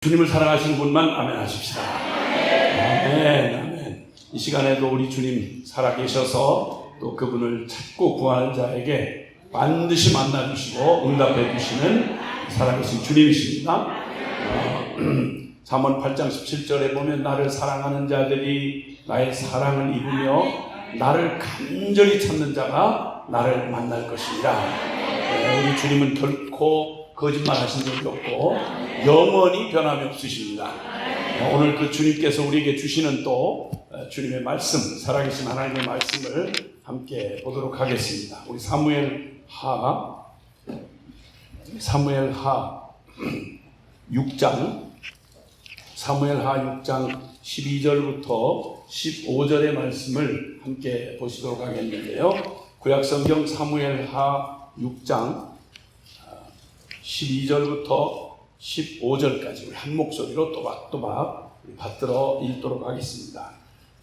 주님을 사랑하시는 분만 아멘 하십시다. 아멘, 아멘. 이 시간에도 우리 주님 살아계셔서 또 그분을 찾고 구하는 자에게 반드시 만나주시고 응답해 주시는 살아계신 주님이십니다. 잠언 8장 17절에 보면 나를 사랑하는 자들이 나의 사랑을 입으며 나를 간절히 찾는 자가 나를 만날 것이니라. 우리 주님은 결코 거짓말 하신 적이 없고 영원히 변함이 없으십니다. 오늘 그 주님께서 우리에게 주시는 또 주님의 말씀, 살아계신 하나님의 말씀을 함께 보도록 하겠습니다. 우리 사무엘하 6장 12절부터 15절의 말씀을 함께 보시도록 하겠는데요. 구약성경 사무엘하 6장 12절부터 15절까지 우리 한 목소리로 또박또박 받들어 읽도록 하겠습니다.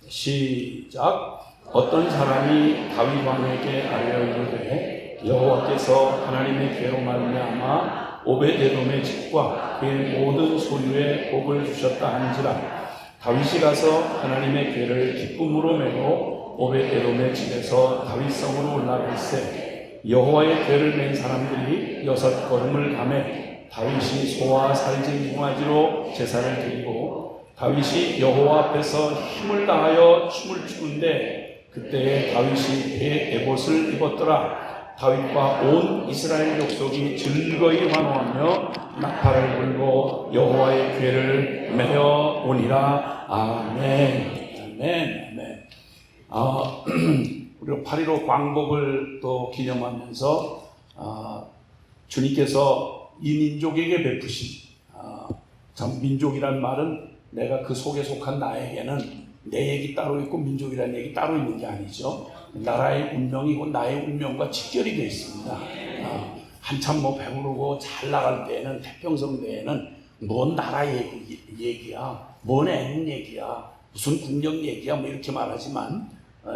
시작. 어떤 사람이 다윗 왕에게 아뢰어 이르되 여호와께서 하나님의 괴로 말미암아 오벳에돔의 집과 그의 모든 소유에 복을 주셨다 한지라. 다윗이 가서 하나님의 괴를 기쁨으로 메고 오벳에돔의 집에서 다윗성으로 올라갈새 여호와의 괴를 맨 사람들이 6걸음을 가매 다윗이 소와 살진 송아지로 제사를 드리고 다윗이 여호와 앞에서 힘을 다하여 춤을 추는데 그때에 다윗이 배 에봇을 입었더라. 다윗과 온 이스라엘 족속이 즐거이 환호하며 나팔을 불고 여호와의 괴를 메어 오니라. 아멘. 아멘. 아멘. 우리가 8.15 광복을 또 기념하면서 주님께서 이 민족에게 베푸신 참 민족이란 말은 내가 그 속에 속한 나에게는 내 얘기 따로 있고 민족이라는 얘기 따로 있는 게 아니죠. 나라의 운명이고 나의 운명과 직결이 되어 있습니다. 한참 배부르고 잘 나갈 때에는 태평성 때에는 뭔 나라 얘기야, 뭔 애국 얘기야, 무슨 국력 얘기야 이렇게 말하지만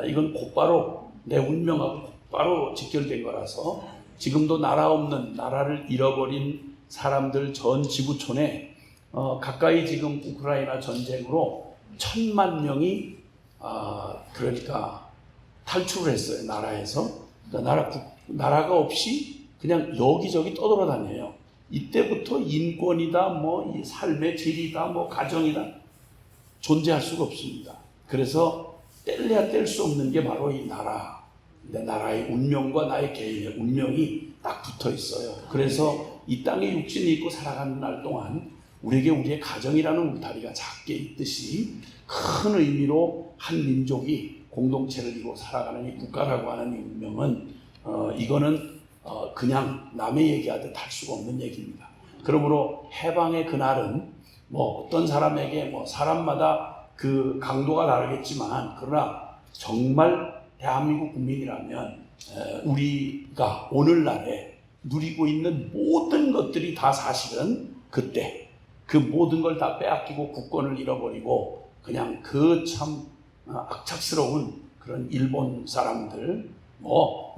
이건 곧바로 내 운명하고 곧바로 직결된 거라서 지금도 나라 없는 나라를 잃어버린 사람들 전 지구촌에 가까이 지금 우크라이나 전쟁으로 1,000만 명이 그러니까 탈출을 했어요. 나라에서. 그러니까 나라가 없이 그냥 여기저기 떠돌아다녀요. 이때부터 인권이다, 이 삶의 질이다, 가정이다 존재할 수가 없습니다. 그래서 뗄래야 뗄 수 없는 게 바로 이 나라. 근데 나라의 운명과 나의 개인의 운명이 딱 붙어 있어요. 그래서 이 땅에 육신이 있고 살아가는 날 동안 우리에게 우리의 가정이라는 울타리가 작게 있듯이 큰 의미로 한 민족이 공동체를 이루고 살아가는 이 국가라고 하는 이 운명은 이거는 그냥 남의 얘기하듯 할 수가 없는 얘기입니다. 그러므로 해방의 그날은 어떤 사람에게 사람마다 그 강도가 다르겠지만 그러나 정말 대한민국 국민이라면 우리가 오늘날에 누리고 있는 모든 것들이 다 사실은 그때 그 모든 걸 다 빼앗기고 국권을 잃어버리고 그냥 그 참 악착스러운 그런 일본 사람들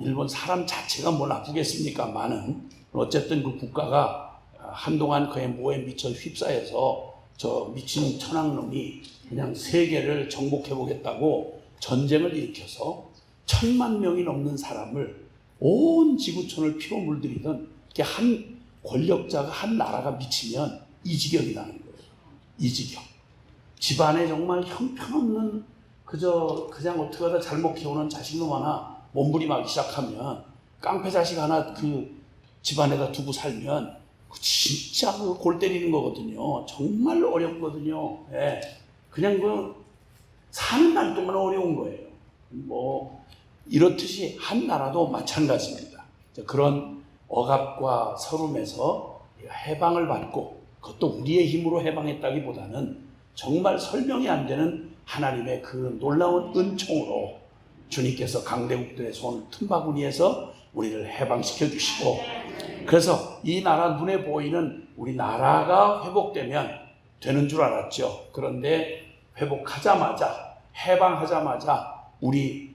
일본 사람 자체가 뭘 나쁘겠습니까만은 어쨌든 그 국가가 한동안 그의 모에 미쳐 휩싸여서 저 미친 천황놈이 그냥 세계를 정복해보겠다고 전쟁을 일으켜서 1,000만 명이 넘는 사람을 온 지구촌을 피로 물들이던 한 권력자가 한 나라가 미치면 이 지경이 나는 거예요. 이 지경. 집안에 정말 형편없는 그냥 어떻게 하다 잘못 키우는 자식놈 하나 몸부림하기 시작하면 깡패 자식 하나 그 집안에다 두고 살면 진짜 골 때리는 거거든요. 정말 어렵거든요. 예. 그냥 사는 날 동안 어려운 거예요. 이렇듯이 한 나라도 마찬가지입니다. 그런 억압과 서름에서 해방을 받고 그것도 우리의 힘으로 해방했다기보다는 정말 설명이 안 되는 하나님의 그 놀라운 은총으로 주님께서 강대국들의 손 틈바구니에서 우리를 해방시켜 주시고 그래서 이 나라 눈에 보이는 우리 나라가 회복되면 되는 줄 알았죠. 그런데 회복하자마자 해방하자마자 우리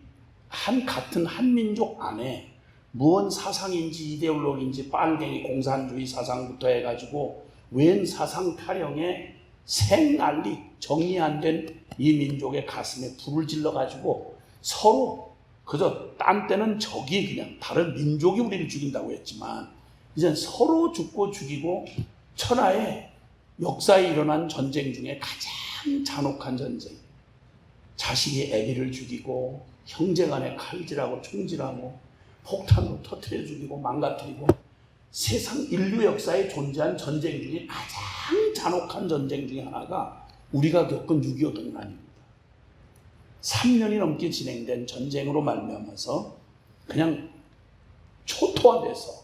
같은 한민족 안에 무언 사상인지 이데올로기인지 빨갱이 공산주의 사상부터 해가지고 웬 사상 타령에 생난리 정리 안 된 이 민족의 가슴에 불을 질러가지고 서로 그저 딴 때는 적이 그냥 다른 민족이 우리를 죽인다고 했지만 이젠 서로 죽고 죽이고 천하의 역사에 일어난 전쟁 중에 가장 잔혹한 전쟁. 자식이 아기를 죽이고 형제간에 칼질하고 총질하고 폭탄으로 터뜨려 죽이고 망가뜨리고 세상 인류 역사에 존재한 전쟁 중에 가장 잔혹한 전쟁 중에 하나가 우리가 겪은 6.25 동란입니다. 3년이 넘게 진행된 전쟁으로 말미암아서 그냥 초토화돼서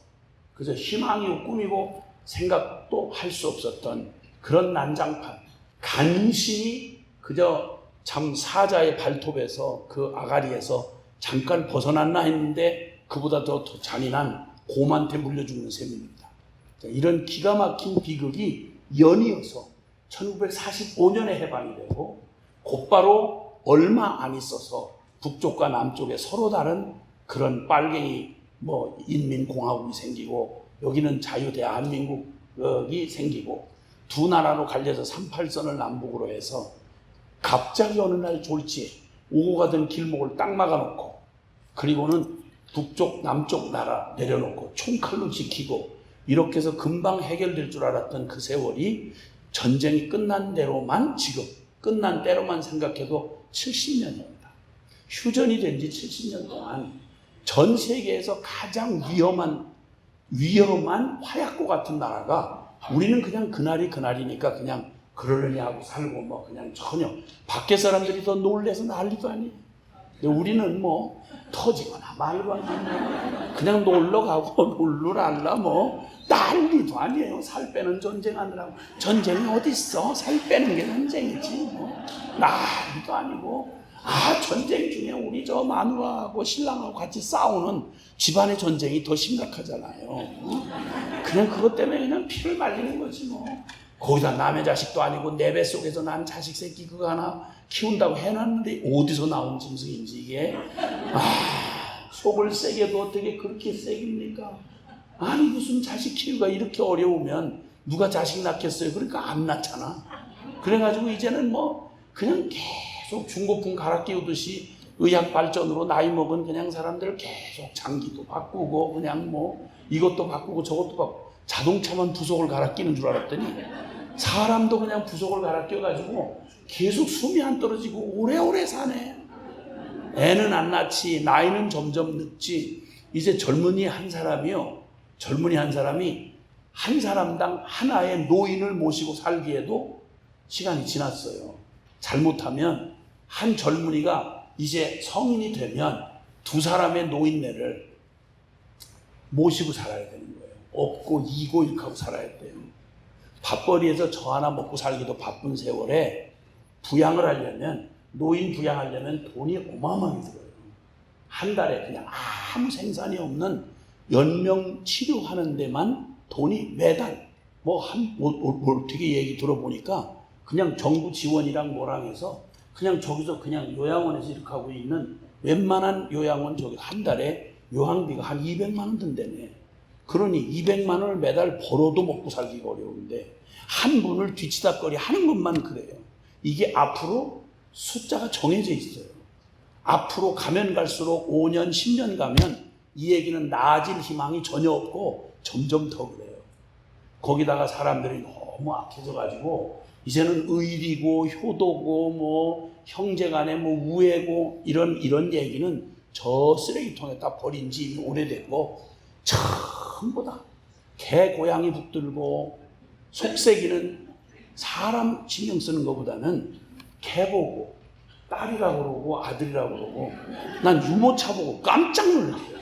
그저 희망이고 꿈이고 생각도 할 수 없었던 그런 난장판, 간신히 그저 참 사자의 발톱에서 그 아가리에서 잠깐 벗어났나 했는데 그보다 더 잔인한 곰한테 물려 죽는 셈입니다. 이런 기가 막힌 비극이 연이어서 1945년에 해방이 되고 곧바로 얼마 안 있어서 북쪽과 남쪽에 서로 다른 그런 빨갱이 인민공화국이 생기고 여기는 자유대한민국이 생기고 두 나라로 갈려서 38선을 남북으로 해서 갑자기 어느 날 졸지에 오고 가던 길목을 딱 막아놓고 그리고는 북쪽 남쪽 나라 내려놓고 총칼로 지키고 이렇게 해서 금방 해결될 줄 알았던 그 세월이 전쟁이 끝난 대로만 지금 끝난 때로만 생각해도 70년입니다. 휴전이 된 지 70년 동안 전 세계에서 가장 위험한 화약고 같은 나라가 우리는 그냥 그날이 그날이니까 그냥 그러려니 하고 살고 그냥 전혀 밖에 사람들이 더 놀래서 난리도 아니에요. 근데 우리는 터지거나 말거나 그냥 놀러 가고 놀러랄라 난리도 아니에요. 살 빼는 전쟁하느라고. 전쟁이 어딨어? 살 빼는 게 전쟁이지 난리도 아니고 전쟁 중에 우리 저 마누라하고 신랑하고 같이 싸우는 집안의 전쟁이 더 심각하잖아요. 그냥 그것 때문에 그냥 피를 말리는 거지 거기다 남의 자식도 아니고 내 뱃속에서 난 자식 새끼 그거 하나 키운다고 해놨는데 어디서 나온 짐승인지 이게 속을 세게도 어떻게 그렇게 세깁니까? 아니 무슨 자식 키우기가 이렇게 어려우면 누가 자식 낳겠어요? 그러니까 안 낳잖아. 그래가지고 이제는 그냥 계속 중고품 갈아 끼우듯이 의학 발전으로 나이 먹은 그냥 사람들 계속 장기도 바꾸고 그냥 이것도 바꾸고 저것도 바꾸고 자동차만 부속을 갈아 끼는 줄 알았더니 사람도 그냥 부속을 갈아 끼워가지고 계속 숨이 안 떨어지고 오래오래 사네. 애는 안 낳지 나이는 점점 늙지. 이제 젊은이 한 사람이 한 사람당 하나의 노인을 모시고 살기에도 시간이 지났어요. 잘못하면 한 젊은이가 이제 성인이 되면 두 사람의 노인네를 모시고 살아야 되는 거예요. 업고 이고 이렇게 하고 살아야 돼요. 밥벌이에서 저 하나 먹고 살기도 바쁜 세월에 노인 부양하려면 돈이 어마어마하게 들어요. 한 달에 그냥 아무 생산이 없는 연명 치료하는 데만 돈이 매달 어떻게 얘기 들어보니까 그냥 정부 지원이랑 뭐랑 해서 그냥 저기서 그냥 요양원에서 이렇게 하고 있는 웬만한 요양원 저기 한 달에 요양비가 한 200만 원 든다네. 그러니 200만 원을 매달 벌어도 먹고 살기가 어려운데 한 분을 뒤치다거리 하는 것만 그래요. 이게 앞으로 숫자가 정해져 있어요. 앞으로 가면 갈수록 5년, 10년 가면 이 얘기는 나아질 희망이 전혀 없고 점점 더 그래요. 거기다가 사람들이 너무 악해져가지고 이제는 의리고 효도고 형제간에 우애고 이런 얘기는 저 쓰레기통에 다 버린 지 이미 오래됐고 전부 다 개 고양이 붙들고 속새기는 사람 신경 쓰는 것보다는 개 보고 딸이라고 그러고 아들이라고 그러고 난 유모차 보고 깜짝 놀랐어요.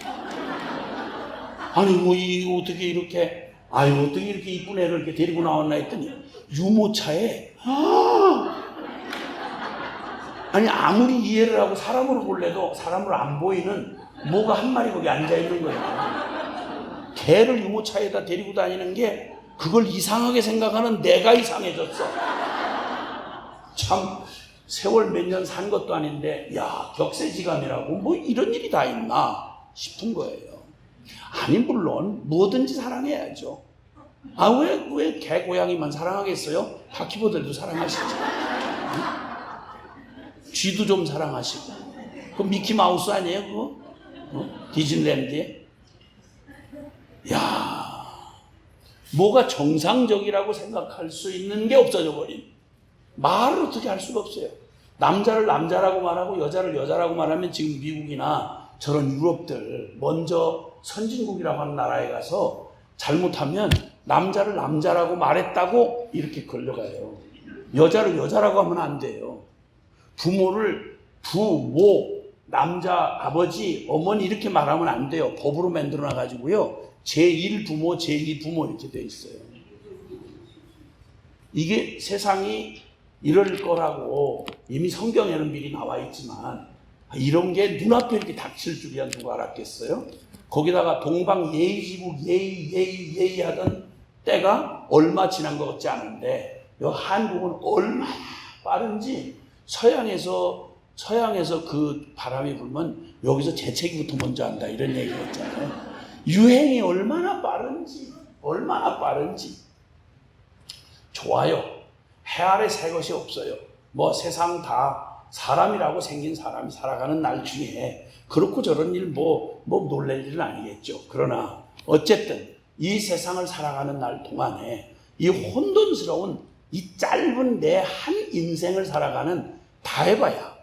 아니 어떻게 이렇게 이쁜 애를 이렇게 데리고 나왔나 했더니 유모차에 아니 아무리 이해를 하고 사람으로 볼래도 사람으로 안 보이는 뭐가 한 마리 거기 앉아 있는 거예요. 개를 유모차에다 데리고 다니는 게 그걸 이상하게 생각하는 내가 이상해졌어. 참 세월 몇 년 산 것도 아닌데 격세지감이라고 이런 일이 다 있나 싶은 거예요. 아니 물론 뭐든지 사랑해야죠. 아, 왜 개, 고양이만 사랑하겠어요? 바퀴벌레도 사랑하시죠. 응? 쥐도 좀 사랑하시고. 그 미키마우스 아니에요, 그거? 디즈니랜드에? 야, 뭐가 정상적이라고 생각할 수 있는 게 없어져 버린. 말을 어떻게 할 수가 없어요. 남자를 남자라고 말하고 여자를 여자라고 말하면 지금 미국이나 저런 유럽들, 먼저 선진국이라고 하는 나라에 가서 잘못하면 남자를 남자라고 말했다고 이렇게 걸려가요. 여자를 여자라고 하면 안 돼요. 부모를 부모, 남자, 아버지, 어머니 이렇게 말하면 안 돼요. 법으로 만들어놔가지고요. 제1부모, 제2부모 이렇게 돼 있어요. 이게 세상이 이럴 거라고 이미 성경에는 미리 나와 있지만 이런 게 눈앞에 이렇게 닥칠 줄이야 누가 알았겠어요? 거기다가 동방 예의지국 예의 하던 때가 얼마 지난 것 같지 않은데 한국은 얼마나 빠른지 서양에서 그 바람이 불면 여기서 재채기부터 먼저 한다 이런 얘기가 있잖아요. 유행이 얼마나 빠른지 좋아요. 해 아래 새 것이 없어요. 뭐 세상 다 사람이라고 생긴 사람이 살아가는 날 중에 그렇고 저런 일 뭐 놀랄 일은 아니겠죠. 그러나 어쨌든 이 세상을 살아가는 날 동안에 이 혼돈스러운 이 짧은 내 한 인생을 살아가는 다 해봐야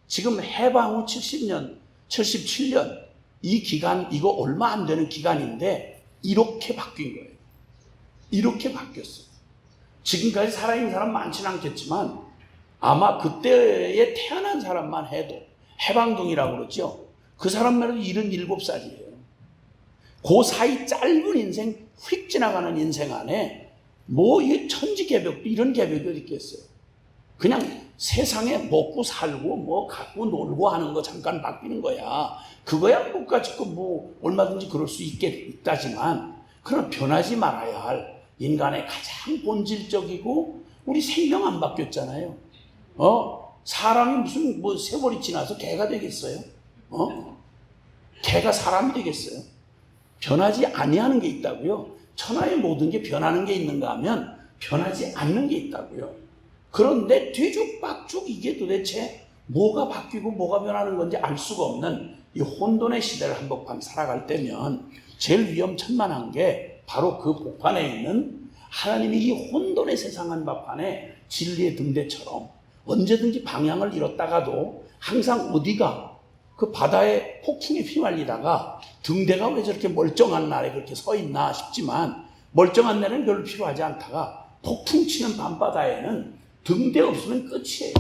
지금 해방 후 70년, 77년 이 기간 이거 얼마 안 되는 기간인데 이렇게 바뀐 거예요. 이렇게 바뀌었어요. 지금까지 살아있는 사람 많지는 않겠지만 아마 그때에 태어난 사람만 해도 해방동이라고 그러죠. 그 사람만 해도 77살이에요. 그 사이 짧은 인생, 휙 지나가는 인생 안에 뭐 이 천지개벽도 이런 개벽이 어디 있겠어요. 그냥 세상에 먹고 살고 뭐 갖고 놀고 하는 거 잠깐 바뀌는 거야. 그거야 뭐까짓 거 뭐 얼마든지 그럴 수 있다지만 그러나 변하지 말아야 할 인간의 가장 본질적이고 우리 생명 안 바뀌었잖아요. 사람이 무슨 뭐 세월이 지나서 개가 되겠어요? 개가 사람이 되겠어요? 변하지 아니하는 게 있다고요. 천하의 모든 게 변하는 게 있는가 하면 변하지 않는 게 있다고요. 그런데 뒤죽박죽 이게 도대체 뭐가 바뀌고 뭐가 변하는 건지 알 수가 없는 이 혼돈의 시대를 한복판 살아갈 때면 제일 위험천만한 게 바로 그 복판에 있는 하나님이 이 혼돈의 세상 한복판에 진리의 등대처럼 언제든지 방향을 잃었다가도 항상 어디가 그 바다에 폭풍에 휘말리다가 등대가 왜 저렇게 멀쩡한 날에 그렇게 서 있나 싶지만 멀쩡한 날에는 별로 필요하지 않다가 폭풍 치는 밤바다에는 등대 없으면 끝이에요.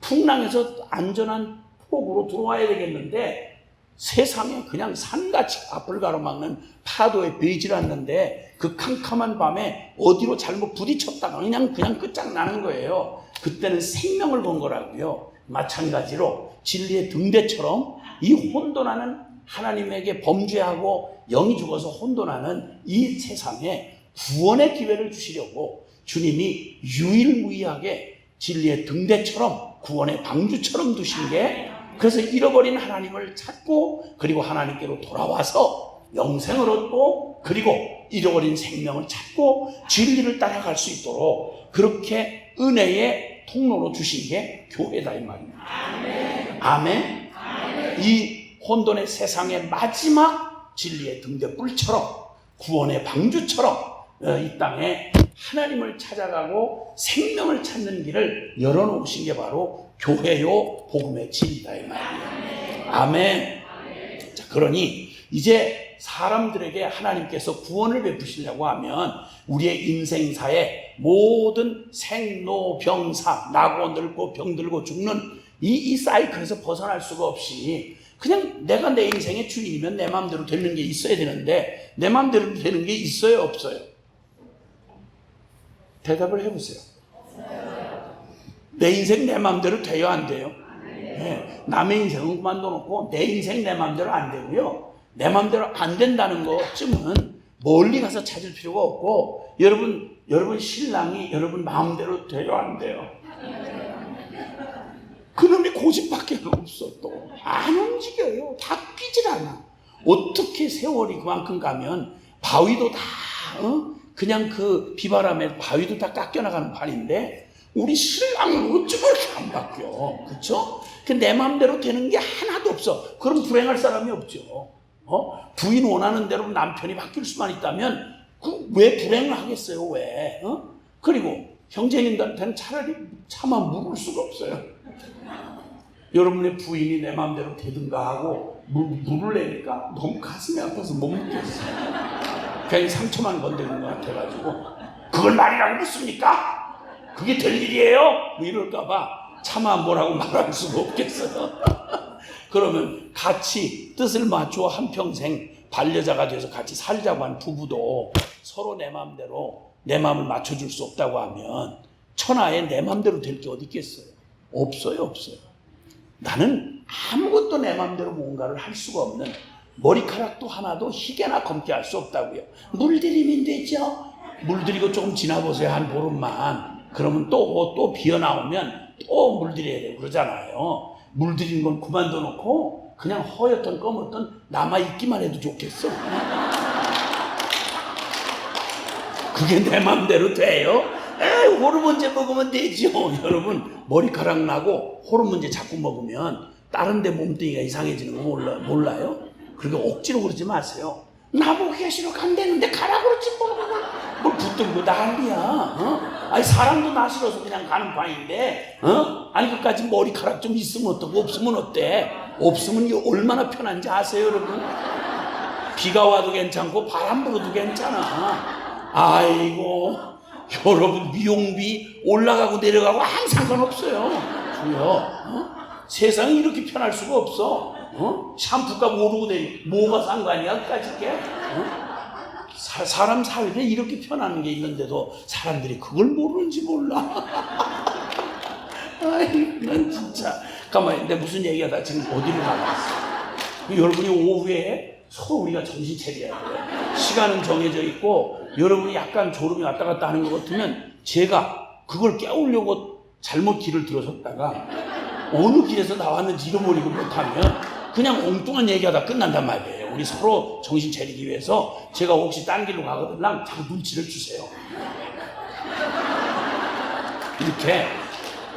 풍랑에서 안전한 폭으로 들어와야 되겠는데 세상에 그냥 산같이 앞을 가로막는 파도에 베이질 않는데 그 캄캄한 밤에 어디로 잘못 부딪혔다가 그냥 끝장나는 거예요. 그때는 생명을 건 거라고요. 마찬가지로 진리의 등대처럼 이 혼돈하는 하나님에게 범죄하고 영이 죽어서 혼돈하는 이 세상에 구원의 기회를 주시려고 주님이 유일무이하게 진리의 등대처럼 구원의 방주처럼 두신 게 그래서 잃어버린 하나님을 찾고 그리고 하나님께로 돌아와서 영생을 얻고 그리고 잃어버린 생명을 찾고 진리를 따라갈 수 있도록 그렇게 은혜의 통로로 주신 게 교회다 이 말입니다. 아멘. 아멘. 아멘. 이 혼돈의 세상의 마지막 진리의 등대불처럼 구원의 방주처럼 이 땅에 하나님을 찾아가고 생명을 찾는 길을 열어놓으신 게 바로 교회요 복음의 진리다 이 말이에요. 아멘. 아멘. 자, 그러니 이제 사람들에게 하나님께서 구원을 베푸시려고 하면 우리의 인생사의 모든 생로병사 나고 늙고 병들고 죽는 이 사이클에서 벗어날 수가 없이 그냥 내가 내 인생의 주인이면 내 마음대로 되는 게 있어야 되는데 내 마음대로 되는 게 있어요 없어요? 대답을 해보세요. 내 인생 내 마음대로 돼요 안 돼요? 네. 남의 인생은 그만둬놓고 내 인생 내 마음대로 안 되고요. 내 마음대로 안 된다는 것쯤은 멀리 가서 찾을 필요가 없고 여러분 신랑이 여러분 마음대로 돼요 안 돼요? 그놈이 고집밖에 없어. 또 안 움직여요. 다 끼질 않아. 어떻게 세월이 그만큼 가면 바위도 다 그냥 그 비바람에 바위도 다 깎여나가는 판인데 우리 신랑은 어쩌면 이렇게 안 바뀌어. 그쵸? 내 마음대로 되는 게 하나도 없어. 그럼 불행할 사람이 없죠. 부인 원하는 대로 남편이 바뀔 수만 있다면 왜 불행을 하겠어요? 왜? 그리고 형제님들한테는 차라리 차마 물을 수가 없어요. 여러분의 부인이 내 마음대로 되든가 하고 물을 내니까 너무 가슴이 아파서 못 먹겠어요. 그냥 상처만 건드는 것 같아가지고 그걸 말이라고 묻습니까? 그게 될 일이에요? 뭐 이럴까봐 차마 뭐라고 말할 수가 없겠어요. 그러면 같이 뜻을 맞추어 한평생 반려자가 돼서 같이 살자고 한 부부도 서로 내 마음대로 내 마음을 맞춰줄 수 없다고 하면 천하에 내 마음대로 될 게 어디 있겠어요? 없어요. 나는 아무것도 내 마음대로 뭔가를 할 수가 없는 머리카락도 하나도 희게나 검게 할 수 없다고요. 물들이면 되죠. 물들이고 조금 지나보세요. 한 보름만. 그러면 또 비어나오면 또 물들여야 되고 그러잖아요. 물들이는 건 그만둬 놓고 그냥 허옇던 검었던 남아있기만 해도 좋겠어. 그게 내 마음대로 돼요? 호르몬제 먹으면 되죠. 여러분 머리카락 나고 호르몬제 자꾸 먹으면 다른 데 몸뚱이가 이상해지는 거 몰라요? 그러니까 억지로 그러지 마세요. 나보고 계시러 간다는데 가라 그러지 뭘 붙들고 난리야. 아니 사람도 나 싫어서 그냥 가는 방인데 아니 그까지 머리카락 좀 있으면 어떡고 없으면 어때? 없으면 이게 얼마나 편한지 아세요 여러분? 비가 와도 괜찮고 바람 불어도 괜찮아. 아이고 여러분 미용비 올라가고 내려가고 아무 상관없어요. 주여 세상이 이렇게 편할 수가 없어. 샴푸값 오르고 내리고 뭐가 상관이야 그까짓 게? 사람 살게 이렇게 편한 게 있는데도 사람들이 그걸 모르는지 몰라. 아이 난 진짜 가만히 내가 무슨 얘기하다 지금 어디로 나갔어? 여러분이 오후에 서로 우리가 정신 차려야 돼요. 시간은 정해져 있고 여러분이 약간 졸음이 왔다 갔다 하는 것 같으면 제가 그걸 깨우려고 잘못 길을 들어섰다가 어느 길에서 나왔는지 잃어버리고 못하면 그냥 엉뚱한 얘기하다 끝난단 말이에요. 우리 서로 정신 차리기 위해서 제가 혹시 딴 길로 가거든 자꾸 눈치를 주세요. 이렇게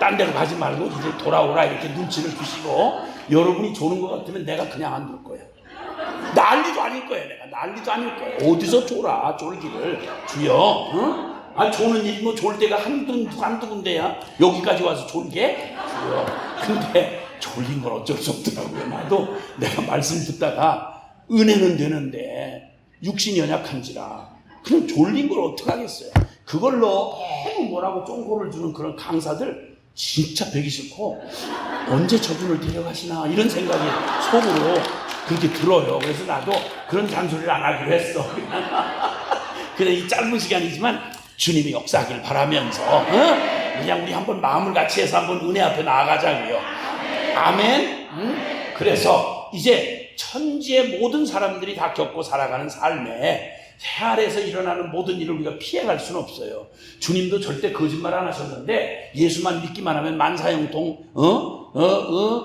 딴 데로 가지 말고 이제 돌아오라 이렇게 눈치를 주시고 여러분이 조는 것 같으면 내가 그냥 안 둘 거예요. 난리도 아닐 거예요. 내가 난리도 아닐 거예요. 어디서 졸아 졸기를 주여. 응? 아 조는 일이 뭐 졸 때가 한두 군데야. 여기까지 와서 졸게? 주여. 근데 졸린 건 어쩔 수 없더라고요. 나도 내가 말씀 듣다가 은혜는 되는데 육신이 연약한지라 그냥 졸린 걸 어떡하겠어요. 그걸로 너무 뭐라고 쫑고를 주는 그런 강사들 진짜 뵈기 싫고 언제 저분을 데려가시나 이런 생각이 속으로 그렇게 들어요. 그래서 나도 그런 잔소리를 안 하기로 했어. 그래 이 짧은 시간이지만 주님이 역사하길 바라면서 그냥 우리 한번 마음을 같이 해서 한번 은혜 앞에 나아가자고요. 아멘. 그래서 이제 천지의 모든 사람들이 다 겪고 살아가는 삶에 새 아래에서 일어나는 모든 일을 우리가 피해갈 수는 없어요. 주님도 절대 거짓말 안 하셨는데 예수만 믿기만 하면 만사형통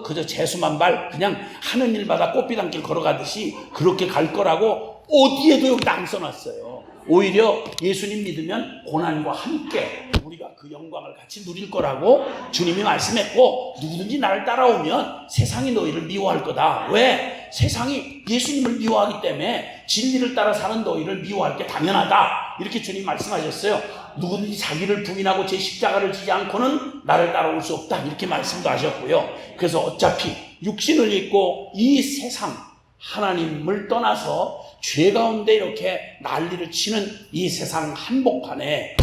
그저 재수만 발 그냥 하는 일마다 꽃비단길 걸어가듯이 그렇게 갈 거라고 어디에도 여기다 안 써놨어요. 오히려 예수님 믿으면 고난과 함께 우리가 그 영광을 같이 누릴 거라고 주님이 말씀했고 누구든지 나를 따라오면 세상이 너희를 미워할 거다. 왜? 세상이 예수님을 미워하기 때문에 진리를 따라 사는 너희를 미워할 게 당연하다. 이렇게 주님 말씀하셨어요. 누구든지 자기를 부인하고 제 십자가를 지지 않고는 나를 따라올 수 없다. 이렇게 말씀도 하셨고요. 그래서 어차피 육신을 입고 이 세상 하나님을 떠나서 죄 가운데 이렇게 난리를 치는 이 세상 한복판에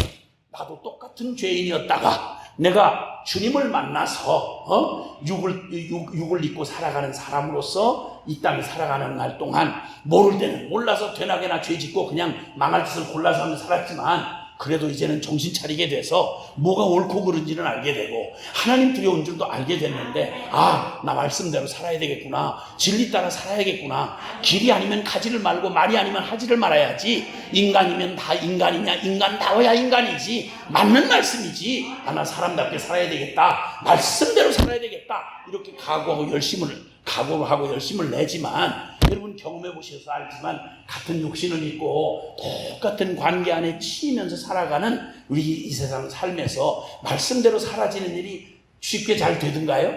나도 똑같은 죄인이었다가 내가 주님을 만나서 육을 입고 살아가는 사람으로서 이 땅에 살아가는 날 동안 모를 때는 몰라서 되나게나 죄 짓고 그냥 망할 짓을 골라서 하며 살았지만 그래도 이제는 정신 차리게 돼서 뭐가 옳고 그른지는 알게 되고 하나님 두려운 줄도 알게 됐는데 나 말씀대로 살아야 되겠구나. 진리 따라 살아야겠구나. 길이 아니면 가지를 말고 말이 아니면 하지를 말아야지. 인간이면 다 인간이냐. 인간다워야 인간이지. 맞는 말씀이지. 나 사람답게 살아야 되겠다. 말씀대로 살아야 되겠다. 이렇게 각오하고 열심을 각오를 하고 열심을 내지만 여러분 경험해 보셔서 알지만 같은 육신은 있고 똑같은 관계 안에 치이면서 살아가는 우리 이 세상 삶에서 말씀대로 사라지는 일이 쉽게 잘 되든가요?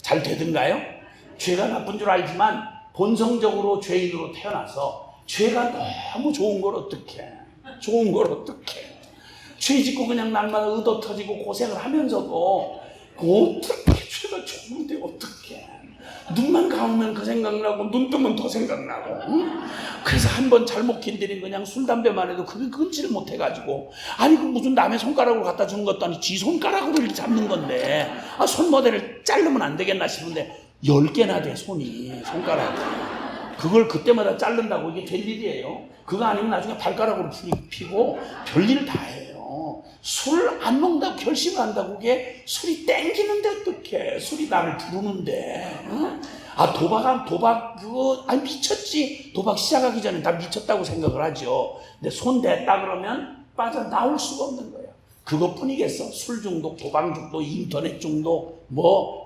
잘 되든가요? 죄가 나쁜 줄 알지만 본성적으로 죄인으로 태어나서 죄가 너무 좋은 걸 어떡해. 좋은 걸 어떡해. 죄 짓고 그냥 날마다 의도 터지고 고생을 하면서도 어떻게 죄가 좋은데 어떡해. 눈만 감으면 그 생각나고 눈 뜨면 더 생각나고. 응? 그래서 한번 잘못 건드린 그냥 술 담배만 해도 그게 끊지를 못해가지고 아니 그 무슨 남의 손가락으로 갖다 주는 것도 아니고 지 손가락으로 이렇게 잡는 건데 손모델을 자르면 안 되겠나 싶은데 10개나 돼 손가락이. 그걸 그때마다 자른다고 이게 될 일이에요. 그거 아니면 나중에 발가락으로 피고 별일 다 해요. 술 안 먹는다고 결심을 한다고 그게 술이 땡기는데 어떡해. 술이 나를 부르는데. 응? 도박 그거 아니 미쳤지. 도박 시작하기 전에 다 미쳤다고 생각을 하죠. 근데 손 댔다 그러면 빠져나올 수가 없는 거예요. 그것뿐이겠어. 술 중독, 도박 중독, 인터넷 중독,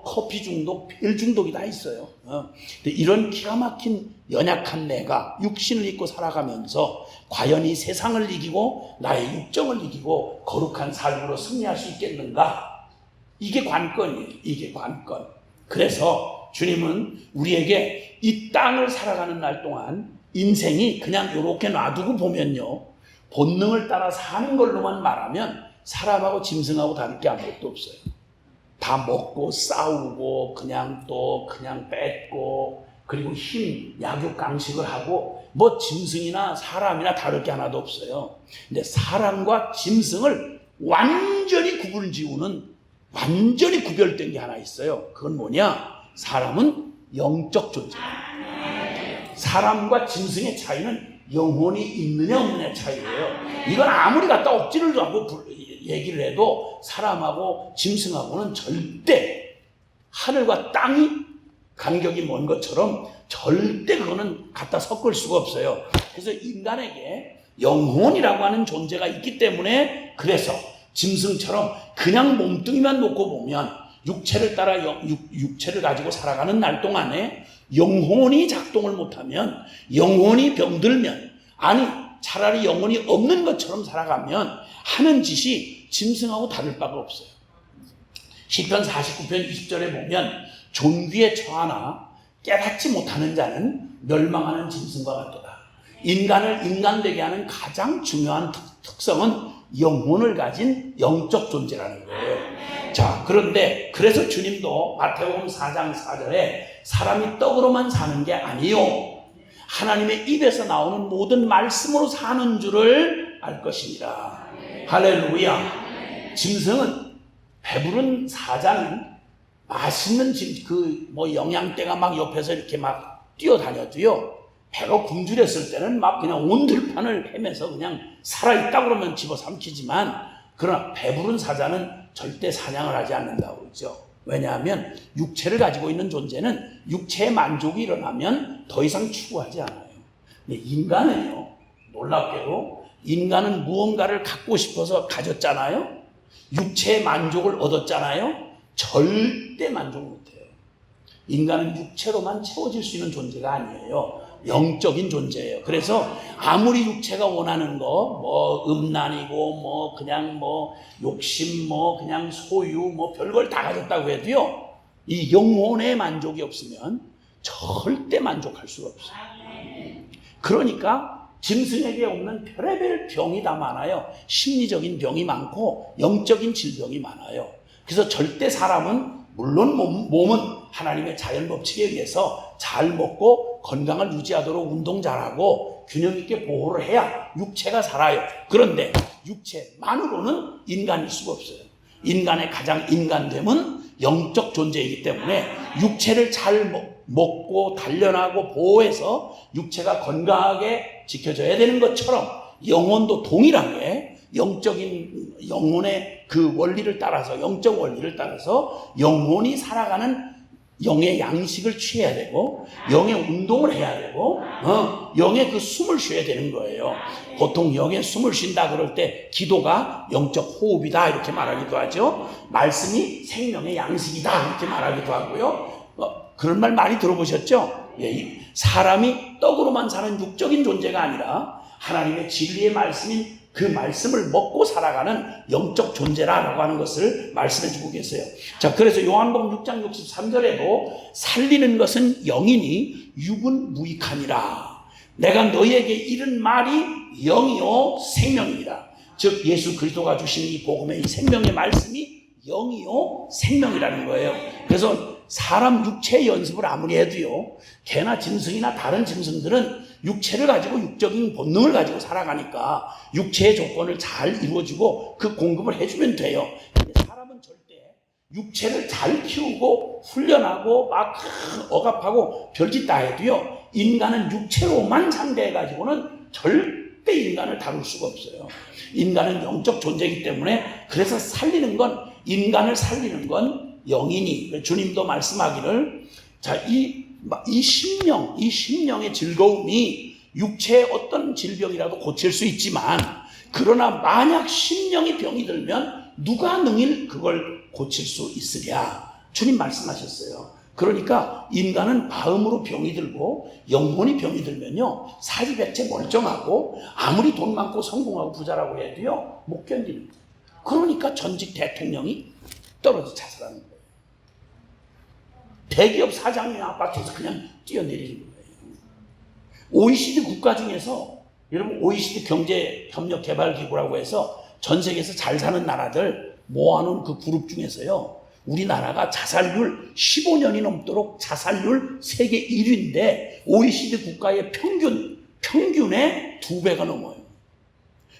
커피 중독, 별 중독이 다 있어요. 근데 이런 기가 막힌 연약한 내가 육신을 입고 살아가면서 과연 이 세상을 이기고 나의 육정을 이기고 거룩한 삶으로 승리할 수 있겠는가? 이게 관건이에요. 이게 관건. 그래서 주님은 우리에게 이 땅을 살아가는 날 동안 인생이 그냥 이렇게 놔두고 보면요. 본능을 따라 사는 걸로만 말하면 사람하고 짐승하고 다를 게 아무것도 없어요. 다 먹고 싸우고 그냥 뺏고 그리고 약육강식을 하고 짐승이나 사람이나 다를 게 하나도 없어요. 근데 사람과 짐승을 완전히 완전히 구별된 게 하나 있어요. 그건 뭐냐? 사람은 영적 존재예요. 사람과 짐승의 차이는 영혼이 있느냐 없느냐의 차이예요. 이건 아무리 갖다 억지를 하고 얘기를 해도 사람하고 짐승하고는 절대 하늘과 땅이 간격이 먼 것처럼 절대 그거는 갖다 섞을 수가 없어요. 그래서 인간에게 영혼이라고 하는 존재가 있기 때문에 그래서 짐승처럼 그냥 몸뚱이만 놓고 보면 육체를 따라 육체를 가지고 살아가는 날 동안에 영혼이 작동을 못하면 영혼이 병들면 아니 차라리 영혼이 없는 것처럼 살아가면 하는 짓이 짐승하고 다를 바가 없어요. 시편 49편 20절에 보면 존귀에 처하나 깨닫지 못하는 자는 멸망하는 짐승과 같도다. 인간을 인간되게 하는 가장 중요한 특성은 영혼을 가진 영적 존재라는 거예요. 자, 그런데 그래서 주님도 마태복음 4장 4절에 사람이 떡으로만 사는 게 아니요 하나님의 입에서 나오는 모든 말씀으로 사는 줄을 알 것이니라. 할렐루야. 짐승은 배부른 사자는 맛있는 영양대가 막 옆에서 이렇게 막 뛰어다녀도요. 배가 굶주렸을 때는 막 그냥 온 들판을 헤매서 그냥 살아있다 그러면 집어삼키지만 그러나 배부른 사자는 절대 사냥을 하지 않는다고 그러죠. 왜냐하면 육체를 가지고 있는 존재는 육체의 만족이 일어나면 더 이상 추구하지 않아요. 근데 인간은요, 놀랍게도 인간은 무언가를 갖고 싶어서 가졌잖아요. 육체의 만족을 얻었잖아요. 절대 만족 못해요. 인간은 육체로만 채워질 수 있는 존재가 아니에요. 영적인 존재예요. 그래서 아무리 육체가 원하는 거, 음란이고, 그냥 욕심, 그냥 소유, 별걸 다 가졌다고 해도요, 이 영혼의 만족이 없으면 절대 만족할 수가 없어요. 그러니까 짐승에게 없는 별의별 병이 다 많아요. 심리적인 병이 많고 영적인 질병이 많아요. 그래서 절대 사람은 물론 몸은 하나님의 자연 법칙에 의해서 잘 먹고 건강을 유지하도록 운동 잘하고 균형 있게 보호를 해야 육체가 살아요. 그런데 육체만으로는 인간일 수가 없어요. 인간의 가장 인간됨은 영적 존재이기 때문에 육체를 잘 먹고 단련하고 보호해서 육체가 건강하게 지켜져야 되는 것처럼 영혼도 동일하게 영혼의 그 원리를 따라서 영적 원리를 따라서 영혼이 살아가는 영의 양식을 취해야 되고 영의 운동을 해야 되고 영의 그 숨을 쉬어야 되는 거예요. 보통 영의 숨을 쉰다 그럴 때 기도가 영적 호흡이다 이렇게 말하기도 하죠. 말씀이 생명의 양식이다 이렇게 말하기도 하고요. 그런 말 많이 들어보셨죠? 예, 사람이 떡으로만 사는 육적인 존재가 아니라 하나님의 진리의 말씀인 그 말씀을 먹고 살아가는 영적 존재라고 하는 것을 말씀해 주고 계세요. 자, 그래서 요한복음 6장 63절에도 살리는 것은 영이니 육은 무익하니라. 내가 너희에게 이른 말이 영이요 생명이니라. 즉 예수 그리스도가 주신 이 복음의 이 생명의 말씀이 영이요 생명이라는 거예요. 그래서 사람 육체 연습을 아무리 해도요, 개나 짐승이나 다른 짐승들은 육체를 가지고 육적인 본능을 가지고 살아가니까 육체의 조건을 잘 이루어주고 그 공급을 해주면 돼요. 근데 사람은 절대 육체를 잘 키우고 훈련하고 막 억압하고 별짓 다 해도요, 인간은 육체로만 상대해가지고는 절대 인간을 다룰 수가 없어요. 인간은 영적 존재이기 때문에, 그래서 인간을 살리는 건 영이니, 주님도 말씀하기를, 자, 이 심령의 즐거움이 육체의 어떤 질병이라도 고칠 수 있지만, 그러나 만약 심령이 병이 들면 누가 능히 그걸 고칠 수 있으랴. 주님 말씀하셨어요. 그러니까 인간은 마음으로 병이 들고 영혼이 병이 들면요, 사지백체 멀쩡하고 아무리 돈 많고 성공하고 부자라고 해도요, 못 견디는 거예요. 그러니까 전직 대통령이 떨어져 자살하는 거예요. 대기업 사장이 아파트에서 그냥 뛰어내리는 거예요. OECD 국가 중에서, 여러분 OECD 경제협력개발기구라고 해서 전 세계에서 잘 사는 나라들 모아놓은 그 그룹 중에서요, 우리나라가 자살률 15년이 넘도록 자살률 세계 1위인데 OECD 국가의 평균의 2배가 넘어요.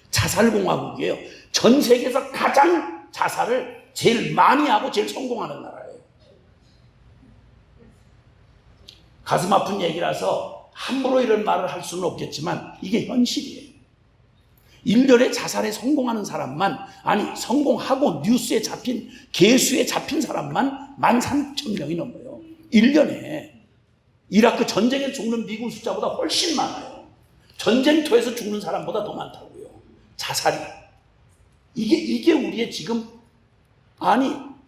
자살공화국이에요. 전 세계에서 가장 자살을 제일 많이 하고 제일 성공하는 나라예요. 가슴 아픈 얘기라서 함부로 이런 말을 할 수는 없겠지만 이게 현실이에요. 1년에 자살에 성공하는 사람만, 성공하고 뉴스에 잡힌, 개수에 잡힌 사람만 13,000명이 넘어요. 1년에. 이라크 전쟁에 죽는 미국 숫자보다 훨씬 많아요. 전쟁터에서 죽는 사람보다 더 많다고요. 자살이. 이게 우리의 지금,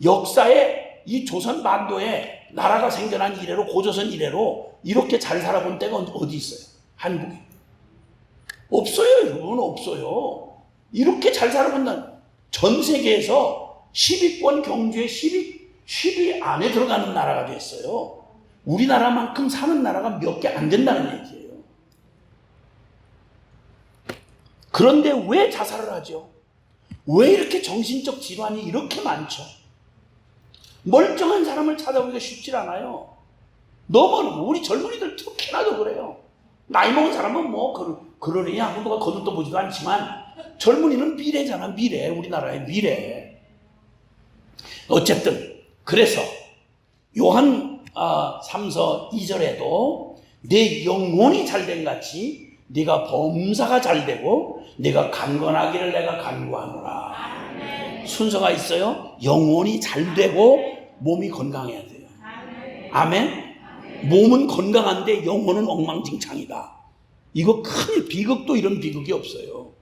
역사에 이 조선 반도에 나라가 생겨난 이래로, 고조선 이래로 이렇게 잘 살아본 때가 어디 있어요? 한국에. 없어요, 여러분. 없어요. 이렇게 잘 살아본 전 세계에서 10위권 경주에 10위 안에 들어가는 나라가 됐어요. 우리나라만큼 사는 나라가 몇 개 안 된다는 얘기예요. 그런데 왜 자살을 하죠? 왜 이렇게 정신적 질환이 이렇게 많죠? 멀쩡한 사람을 찾아보기가 쉽지 않아요. 너무 우리 젊은이들 특히나도 그래요. 나이 먹은 사람은 그러니 아무도가 거들떠보지도 않지만 젊은이는 미래잖아. 미래. 우리나라의 미래. 어쨌든 그래서 요한 3서 2절에도 내 영혼이 잘된 같이 네가 범사가 잘되고 네가 강건하기를 내가 간구하노라. 순서가 있어요. 영혼이 잘되고 몸이 건강해야 돼요. 아멘. 몸은 건강한데 영혼은 엉망진창이다. 이거 큰일, 비극도 이런 비극이 없어요.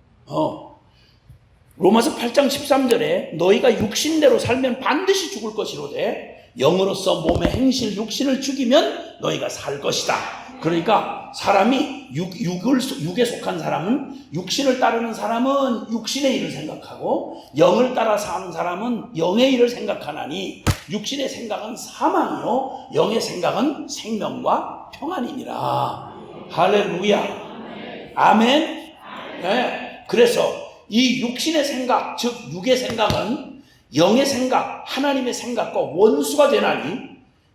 로마서 8장 13절에 너희가 육신대로 살면 반드시 죽을 것이로되 영으로서 몸의 행실 육신을 죽이면 너희가 살 것이다. 그러니까 사람이 육에 속한 사람은, 육신을 따르는 사람은 육신의 일을 생각하고 영을 따라 사는 사람은 영의 일을 생각하나니 육신의 생각은 사망이요 영의 생각은 생명과 평안이니라. 할렐루야. 아멘. 네. 그래서 이 육신의 생각, 즉 육의 생각은 영의 생각, 하나님의 생각과 원수가 되나니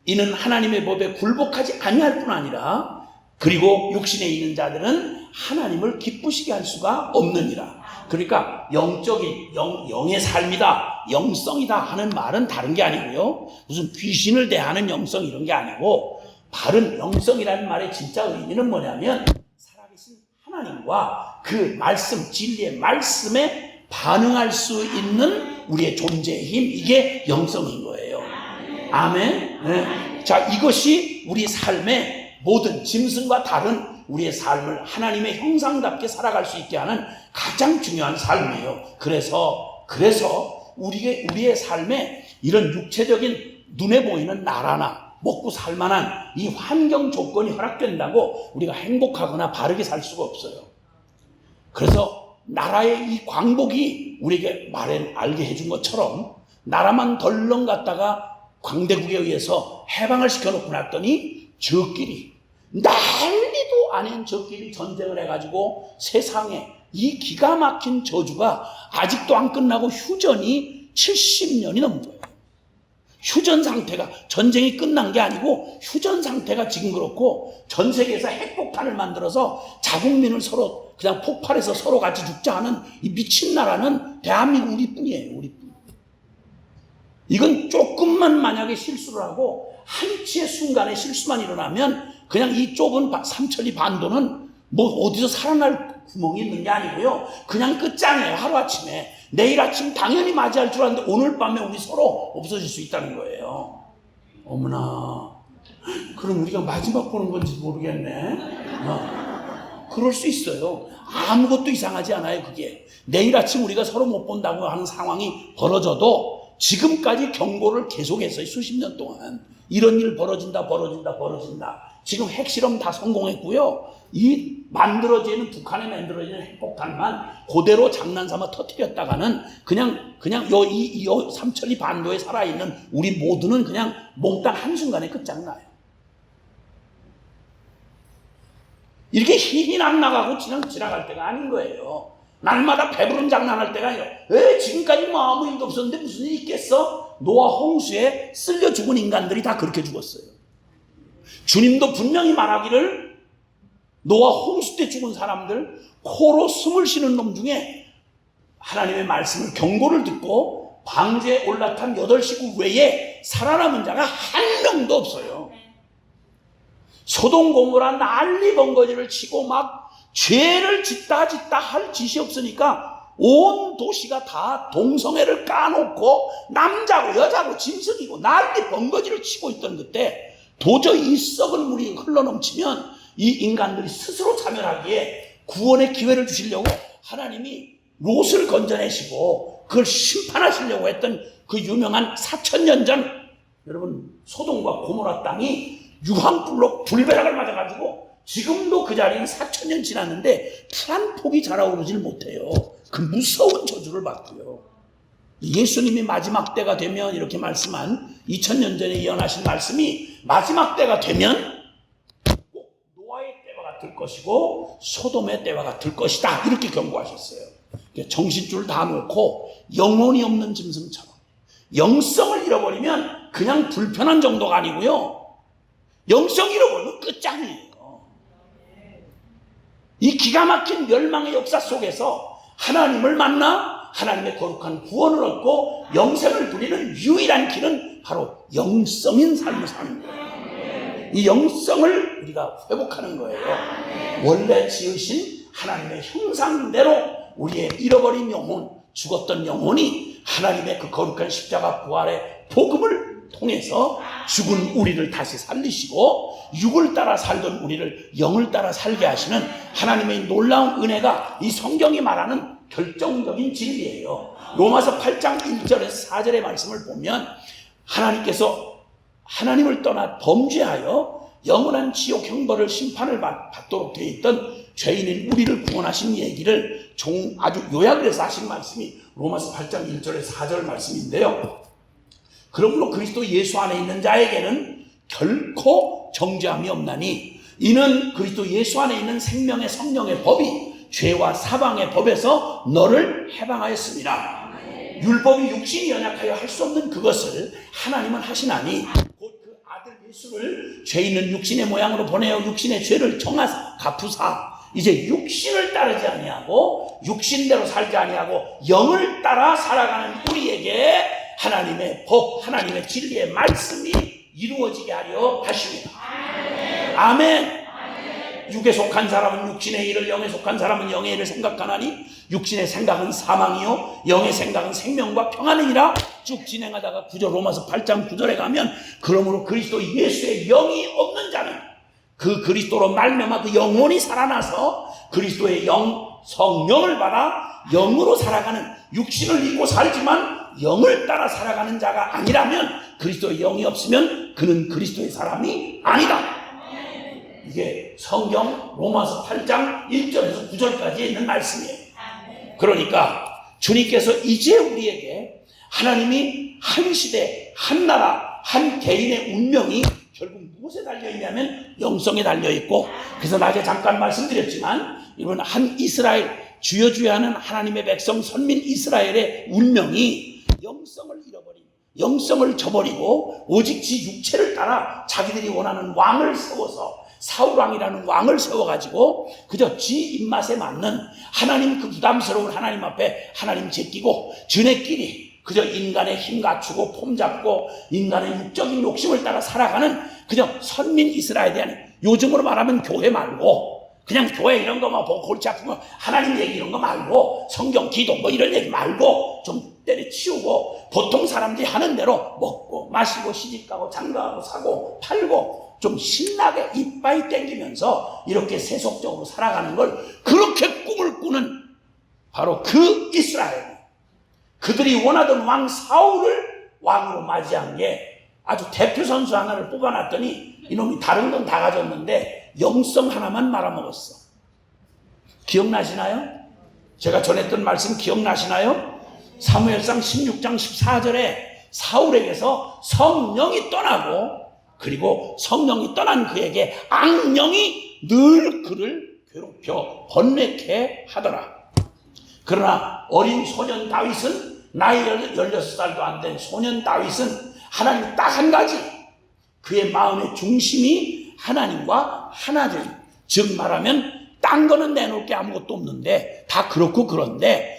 이는 하나님의 법에 굴복하지 아니할 뿐 아니라 그리고 육신에 있는 자들은 하나님을 기쁘시게 할 수가 없느니라. 그러니까 영의 삶이다, 영성이다 하는 말은 다른 게 아니고요, 무슨 귀신을 대하는 영성 이런 게 아니고, 바른 영성이라는 말의 진짜 의미는 뭐냐면 살아계신 하나님과 그 말씀, 진리의 말씀에 반응할 수 있는 우리의 존재의 힘, 이게 영성인 거예요. 아멘. 네. 자, 이것이 우리 삶의 모든 짐승과 다른 우리의 삶을 하나님의 형상답게 살아갈 수 있게 하는 가장 중요한 삶이에요. 그래서 우리의 삶에 이런 육체적인 눈에 보이는 나라나 먹고 살 만한 이 환경 조건이 허락된다고 우리가 행복하거나 바르게 살 수가 없어요. 그래서 나라의 이 광복이 우리에게 알게 해준 것처럼 나라만 덜렁 갔다가 광대국에 의해서 해방을 시켜놓고 났더니 저끼리 난리도 아닌 저끼리 전쟁을 해가지고 세상에 이 기가 막힌 저주가 아직도 안 끝나고 휴전이 70년이 넘은 거예요. 휴전 상태가 전쟁이 끝난 게 아니고 휴전 상태가 지금 그렇고 전 세계에서 핵폭탄을 만들어서 자국민을 서로 그냥 폭발해서 서로 같이 죽자 하는 이 미친 나라는 대한민국 우리뿐이에요. 우리뿐. 이건 조금만 만약에 실수를 하고 한치의 순간에 실수만 일어나면 그냥 이 좁은 삼천리 반도는 뭐 어디서 살아날 구멍이 있는 게 아니고요. 그냥 끝장이에요. 하루아침에. 내일 아침 당연히 맞이할 줄 알았는데 오늘 밤에 우리 서로 없어질 수 있다는 거예요. 어머나. 그럼 우리가 마지막 보는 건지 모르겠네. 그럴 수 있어요. 아무것도 이상하지 않아요. 그게. 내일 아침 우리가 서로 못 본다고 하는 상황이 벌어져도 지금까지 경고를 계속했어요. 수십 년 동안. 이런 일 벌어진다. 지금 핵실험 다 성공했고요. 이 만들어지는 북한에 만들어지는 핵폭탄만 그대로 장난삼아 터뜨렸다가는 그냥 이 삼천리 반도에 살아있는 우리 모두는 그냥 몽땅 한순간에 끝장나요. 이렇게 희희낙 나가고 지나갈 때가 아닌 거예요. 날마다 배부른 장난할 때가 아니에요. 지금까지 뭐 아무 일도 없었는데 무슨 일이 있겠어? 노아 홍수에 쓸려 죽은 인간들이 다 그렇게 죽었어요. 주님도 분명히 말하기를 노아 홍수 때 죽은 사람들 코로 숨을 쉬는 놈 중에 하나님의 말씀을 경고를 듣고 방주에 올라탄 8식구 외에 살아남은 자가 한 명도 없어요. 소돔 고모라 난리 번거지를 치고 막 죄를 짓다 할 짓이 없으니까 온 도시가 다 동성애를 까놓고 남자고 여자고 짐승이고 난리 번거지를 치고 있던 그때 도저히 이 썩은 물이 흘러넘치면 이 인간들이 스스로 자멸하기에 구원의 기회를 주시려고 하나님이 롯을 건져내시고 그걸 심판하시려고 했던 그 유명한 4000년 전 여러분 소돔과 고모라 땅이 유황불로 불벼락을 맞아가지고 지금도 그 자리는 4000년 지났는데 풀 한 폭이 자라오르질 못해요. 그 무서운 저주를 받고요. 예수님이 마지막 때가 되면 이렇게 말씀한 2000년 전에 예언하신 말씀이 마지막 때가 되면 꼭 노아의 때와 같을 것이고 소돔의 때와 같을 것이다 이렇게 경고하셨어요. 정신줄 다 놓고 영혼이 없는 짐승처럼 영성을 잃어버리면 그냥 불편한 정도가 아니고요. 영성 잃어버리면 끝장이에요. 이 기가 막힌 멸망의 역사 속에서 하나님을 만나 하나님의 거룩한 구원을 얻고 영생을 누리는 유일한 길은 바로 영성인 삶을 사는 거예요. 이 영성을 우리가 회복하는 거예요. 원래 지으신 하나님의 형상대로 우리의 잃어버린 영혼, 죽었던 영혼이 하나님의 그 거룩한 십자가 부활의 복음을 통해서 죽은 우리를 다시 살리시고 육을 따라 살던 우리를 영을 따라 살게 하시는 하나님의 놀라운 은혜가 이 성경이 말하는 결정적인 진리예요. 로마서 8장 1절에서 4절의 말씀을 보면 하나님께서 하나님을 떠나 범죄하여 영원한 지옥 형벌을 심판을 받도록 되어 있던 죄인인 우리를 구원하신 얘기를 아주 요약을 해서 하신 말씀이 로마서 8장 1절에서 4절 말씀인데요. 그러므로 그리스도 예수 안에 있는 자에게는 결코 정죄함이 없나니 이는 그리스도 예수 안에 있는 생명의 성령의 법이 죄와 사방의 법에서 너를 해방하였습니다. 율법이 육신이 연약하여 할 수 없는 그것을 하나님은 하시나니 곧 그 아들 예수를 죄 있는 육신의 모양으로 보내어 육신의 죄를 정하사 갚으사 이제 육신을 따르지 아니하고 육신대로 살지 아니하고 영을 따라 살아가는 우리에게 하나님의 법, 하나님의 진리의 말씀이 이루어지게 하려 하십니다. 아멘. 육에 속한 사람은 육신의 일을, 영에 속한 사람은 영의 일을 생각하나니 육신의 생각은 사망이요 영의 생각은 생명과 평안이니라. 쭉 진행하다가 로마서 8장 9절에 가면 그러므로 그리스도 예수의 영이 없는 자는 그 그리스도로 말미암아 그 영혼이 살아나서 그리스도의 영, 성령을 받아 영으로 살아가는 육신을 입고 살지만 영을 따라 살아가는 자가 아니라면, 그리스도의 영이 없으면 그는 그리스도의 사람이 아니다. 이게 성경 로마서 8장 1절에서 9절까지 있는 말씀이에요. 그러니까 주님께서 이제 우리에게 하나님이 한 시대, 한 나라, 한 개인의 운명이 결국 무엇에 달려있냐면 영성에 달려있고, 그래서 낮에 잠깐 말씀드렸지만 이번 한 이스라엘, 주여주여하는 하나님의 백성 선민 이스라엘의 운명이 영성을 잃어버린, 영성을 저버리고 오직 지 육체를 따라 자기들이 원하는 왕을 세워서, 사울왕이라는 왕을 세워가지고 그저 지 입맛에 맞는 하나님, 그 부담스러운 하나님 앞에 하나님 제끼고 지네끼리 그저 인간의 힘 갖추고 폼 잡고 인간의 육적인 욕심을 따라 살아가는 그저 선민 이스라엘에 대한, 요즘으로 말하면 교회 말고 그냥 교회 이런 거만 보고 골치 아프면 하나님 얘기 이런 거 말고 성경 기도 뭐 이런 얘기 말고 좀 때려치우고 보통 사람들이 하는 대로 먹고 마시고 시집가고 장가가고 사고 팔고 좀 신나게 이빠이 땡기면서 이렇게 세속적으로 살아가는 걸, 그렇게 꿈을 꾸는 바로 그 이스라엘, 그들이 원하던 왕 사울을 왕으로 맞이한 게 아주 대표 선수 하나를 뽑아놨더니 이놈이 다른 건 다 가졌는데 영성 하나만 말아먹었어. 기억나시나요? 제가 전했던 말씀 기억나시나요? 사무엘상 16장 14절에 사울에게서 성령이 떠나고, 그리고 성령이 떠난 그에게 악령이 늘 그를 괴롭혀 번뇌케 하더라. 그러나 어린 소년 다윗은, 나이 16살도 안 된 소년 다윗은 하나님 딱 한 가지, 그의 마음의 중심이 하나님과 하나됨, 즉 말하면 딴 거는 내놓을 게 아무것도 없는데 다 그렇고 그런데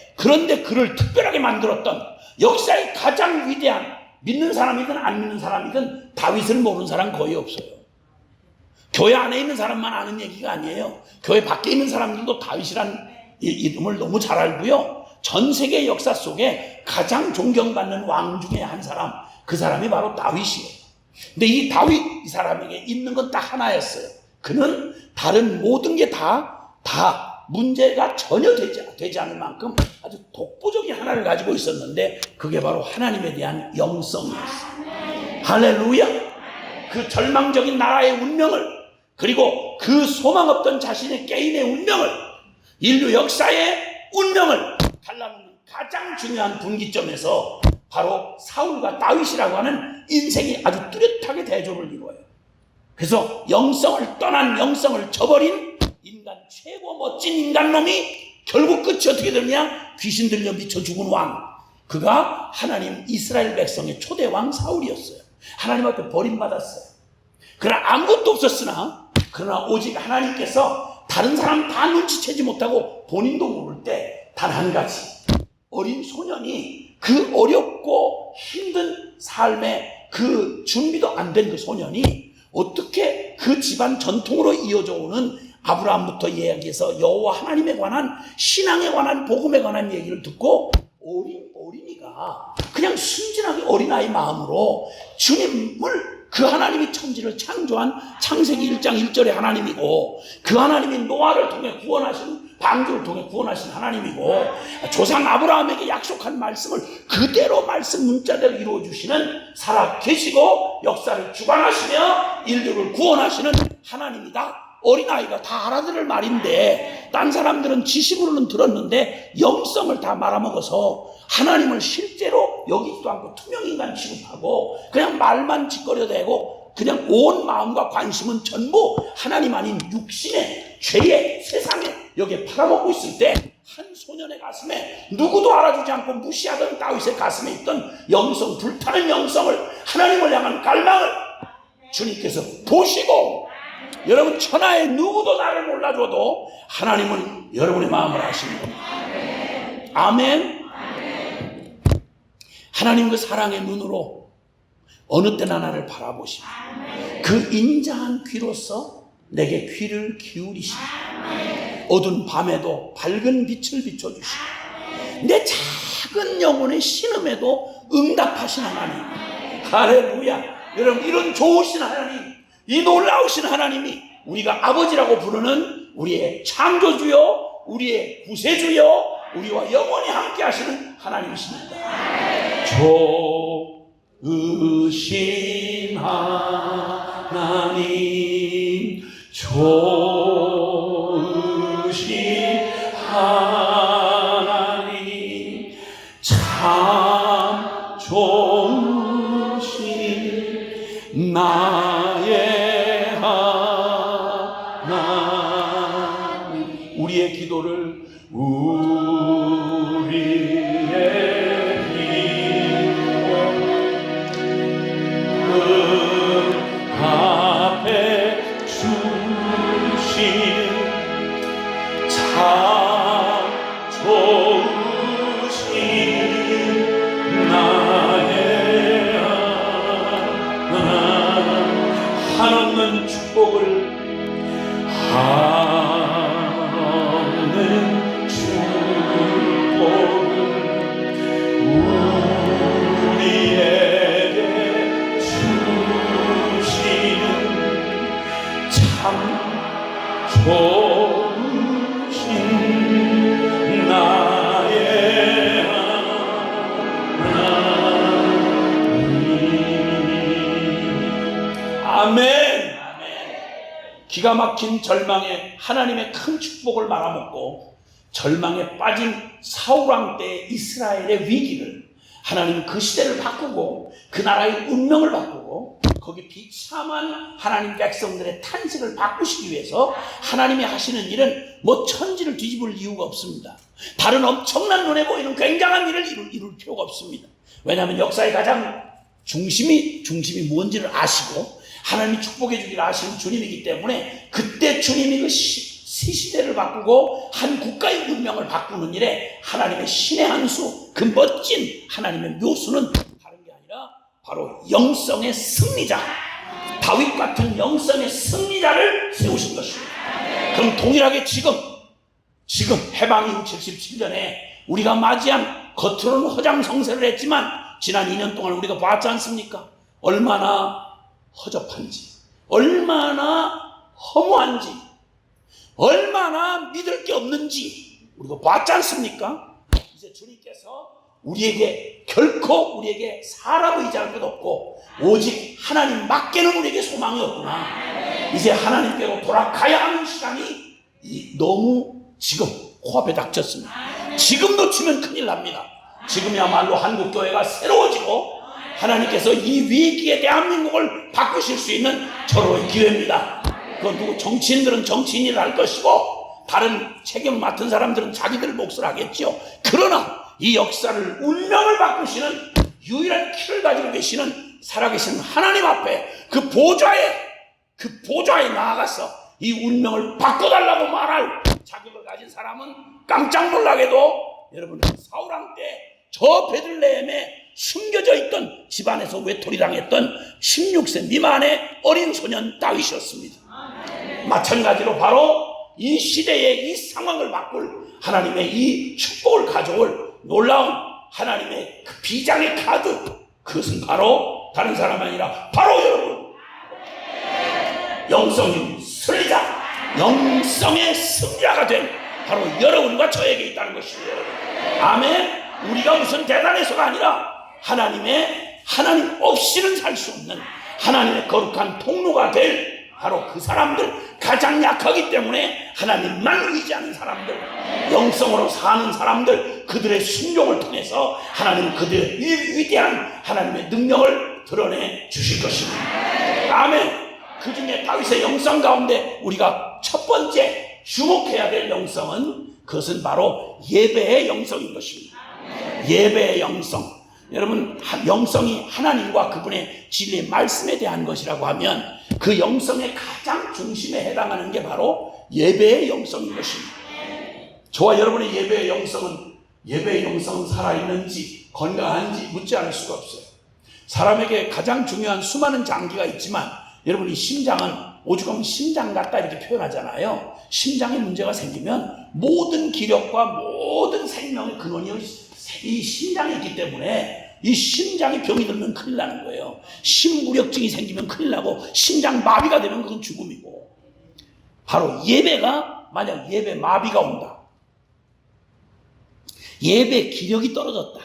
그를 특별하게 만들었던, 역사의 가장 위대한, 믿는 사람이든 안 믿는 사람이든 다윗을 모르는 사람 거의 없어요. 교회 안에 있는 사람만 아는 얘기가 아니에요. 교회 밖에 있는 사람들도 다윗이란 이름을 너무 잘 알고요. 전 세계 역사 속에 가장 존경받는 왕 중에 한 사람, 그 사람이 바로 다윗이에요. 근데 이 다윗, 이 사람에게 있는 건 딱 하나였어요. 그는 다른 모든 게 다 문제가 전혀 되지 않을 만큼 아주 독보적인 하나를 가지고 있었는데, 그게 바로 하나님에 대한 영성이었어요. 할렐루야! 그 절망적인 나라의 운명을, 그리고 그 소망 없던 자신의 개인의 운명을, 인류 역사의 운명을 갈라놓는 가장 중요한 분기점에서 바로 사울과 다윗이라고 하는 인생이 아주 뚜렷하게 대조를 이루어요. 그래서 영성을 떠난, 영성을 저버린 인간, 최고 멋진 인간놈이 결국 끝이 어떻게 되느냐? 귀신 들려 미쳐 죽은 왕, 그가 하나님 이스라엘 백성의 초대왕 사울이었어요. 하나님 앞에 버림받았어요. 그러나 아무것도 없었으나, 그러나 오직 하나님께서 다른 사람 다 눈치채지 못하고 본인도 모를 때 단 한 가지, 어린 소년이, 그 어렵고 힘든 삶에 그 준비도 안 된 그 소년이 어떻게 그 집안 전통으로 이어져 오는 아브라함부터 이야기해서 여호와 하나님에 관한, 신앙에 관한, 복음에 관한 얘기를 듣고 어린이가 그냥 순진하게 어린아이 마음으로 주님을, 그 하나님이 천지를 창조한 창세기 1장 1절의 하나님이고, 그 하나님이 노아를 통해 구원하신, 방주를 통해 구원하신 하나님이고, 조상 아브라함에게 약속한 말씀을 그대로 말씀 문자대로 이루어주시는, 살아 계시고 역사를 주관하시며 인류를 구원하시는 하나님이다. 어린아이가 다 알아들을 말인데, 딴 사람들은 지식으로는 들었는데 영성을 다 말아먹어서 하나님을 실제로 여기지도 않고 투명인간 취급하고 그냥 말만 짓거려대고 그냥 온 마음과 관심은 전부 하나님 아닌 육신의 죄의 세상에 여기에 팔아먹고 있을 때, 한 소년의 가슴에, 누구도 알아주지 않고 무시하던 다윗의 가슴에 있던 영성, 불타는 영성을, 하나님을 향한 갈망을 주님께서 보시고, 여러분 천하에 누구도 나를 몰라줘도 하나님은 여러분의 마음을 아십니다. 아멘. 하나님 그 사랑의 눈으로 어느 때나 나를 바라보시고 그 인자한 귀로서 내게 귀를 기울이시고 어두운 밤에도 밝은 빛을 비춰주시고 내 작은 영혼의 신음에도 응답하신 하나님. 할렐루야. 여러분, 이런 좋으신 하나님, 이 놀라우신 하나님이 우리가 아버지라고 부르는 우리의 창조주요, 우리의 구세주요, 우리와 영원히 함께 하시는 하나님이십니다. 좋으신 하나님, 좋으신 하나님, 참 좋으신 나의 하나님. 우리의 기도를 앞에 주시는 참 좋으신 나의 하나님, 한없는 축복을 우리에게 주시는 참 좋으신 나의 하나님. 아멘. 기가 막힌 절망에 하나님의 큰 축복을 말아먹고 절망에 빠진 사울왕 때의 이스라엘의 위기를 하나님은 그 시대를 바꾸고 그 나라의 운명을 바꾸고 거기 비참한 하나님 백성들의 탄식을 바꾸시기 위해서 하나님이 하시는 일은 뭐 천지를 뒤집을 이유가 없습니다. 다른 엄청난 눈에 보이는 굉장한 일을 이룰 필요가 없습니다. 왜냐하면 역사의 가장 중심이 뭔지를 아시고 하나님이 축복해 주기를 아시는 주님이기 때문에 그때 주님이 그 시대를 바꾸고 한 국가의 운명을 바꾸는 일에 하나님의 신의 한 수, 그 멋진 하나님의 묘수는 다른 게 아니라 바로 영성의 승리자, 다윗 같은 영성의 승리자를 세우신 것입니다. 그럼 동일하게 지금 해방 이후 77년에 우리가 맞이한 겉으로는 허장성세를 했지만 지난 2년 동안 우리가 봤지 않습니까? 얼마나 허접한지, 얼마나 허무한지, 얼마나 믿을 게 없는지 우리가 봤지 않습니까? 이제 주님께서 결코 우리에게 사람 의지할 것 없고 오직 하나님 밖에는 우리에게 소망이 없구나. 이제 하나님께로 돌아가야 하는 시간이 너무 지금 코앞에 닥쳤습니다. 지금 놓치면 큰일 납니다. 지금이야말로 한국교회가 새로워지고 하나님께서 이 위기에 대한민국을 바꾸실 수 있는 절호의 기회입니다. 그건 누구 정치인들은 정치인 일을 할 것이고 다른 책임 맡은 사람들은 자기들 몫을 하겠죠. 그러나 이 역사를 운명을 바꾸시는 유일한 키를 가지고 계시는 살아계신 하나님 앞에 그 보좌에 나아가서 이 운명을 바꿔달라고 말할 자격을 가진 사람은 깜짝 놀라게도 여러분 사울왕 때 저 베들레헴에 숨겨져 있던 집안에서 외톨이당했던 16세 미만의 어린 소년 다윗이었습니다. 마찬가지로 바로 이 시대의 이 상황을 바꿀 하나님의 이 축복을 가져올 놀라운 하나님의 그 비장의 카드, 그것은 바로 다른 사람이 아니라 바로 여러분 영성의 승리자, 영성의 승리자가 된 바로 여러분과 저에게 있다는 것입니다. 아멘. 우리가 무슨 대단해서가 아니라 하나님 없이는 살 수 없는 하나님의 거룩한 통로가 될 바로 그 사람들, 가장 약하기 때문에 하나님만 의지하는 사람들, 영성으로 사는 사람들, 그들의 순종을 통해서 하나님은 그들의 위대한 하나님의 능력을 드러내 주실 것입니다. 아멘. 그 중에 다윗의 영성 가운데 우리가 첫 번째 주목해야 될 영성은 그것은 바로 예배의 영성인 것입니다. 예배의 영성. 여러분, 영성이 하나님과 그분의 진리의 말씀에 대한 것이라고 하면 그 영성의 가장 중심에 해당하는 게 바로 예배의 영성인 것입니다. 저와 여러분의 예배의 영성은 살아있는지 건강한지 묻지 않을 수가 없어요. 사람에게 가장 중요한 수많은 장기가 있지만 여러분, 이 심장은 오죽하면 심장 같다 이렇게 표현하잖아요. 심장에 문제가 생기면 모든 기력과 모든 생명의 근원이 이 심장이 있기 때문에 이 심장이 병이 들면 큰일 나는 거예요. 심구력증이 생기면 큰일 나고 심장 마비가 되면 그건 죽음이고, 바로 예배가 만약 예배 마비가 온다, 예배 기력이 떨어졌다,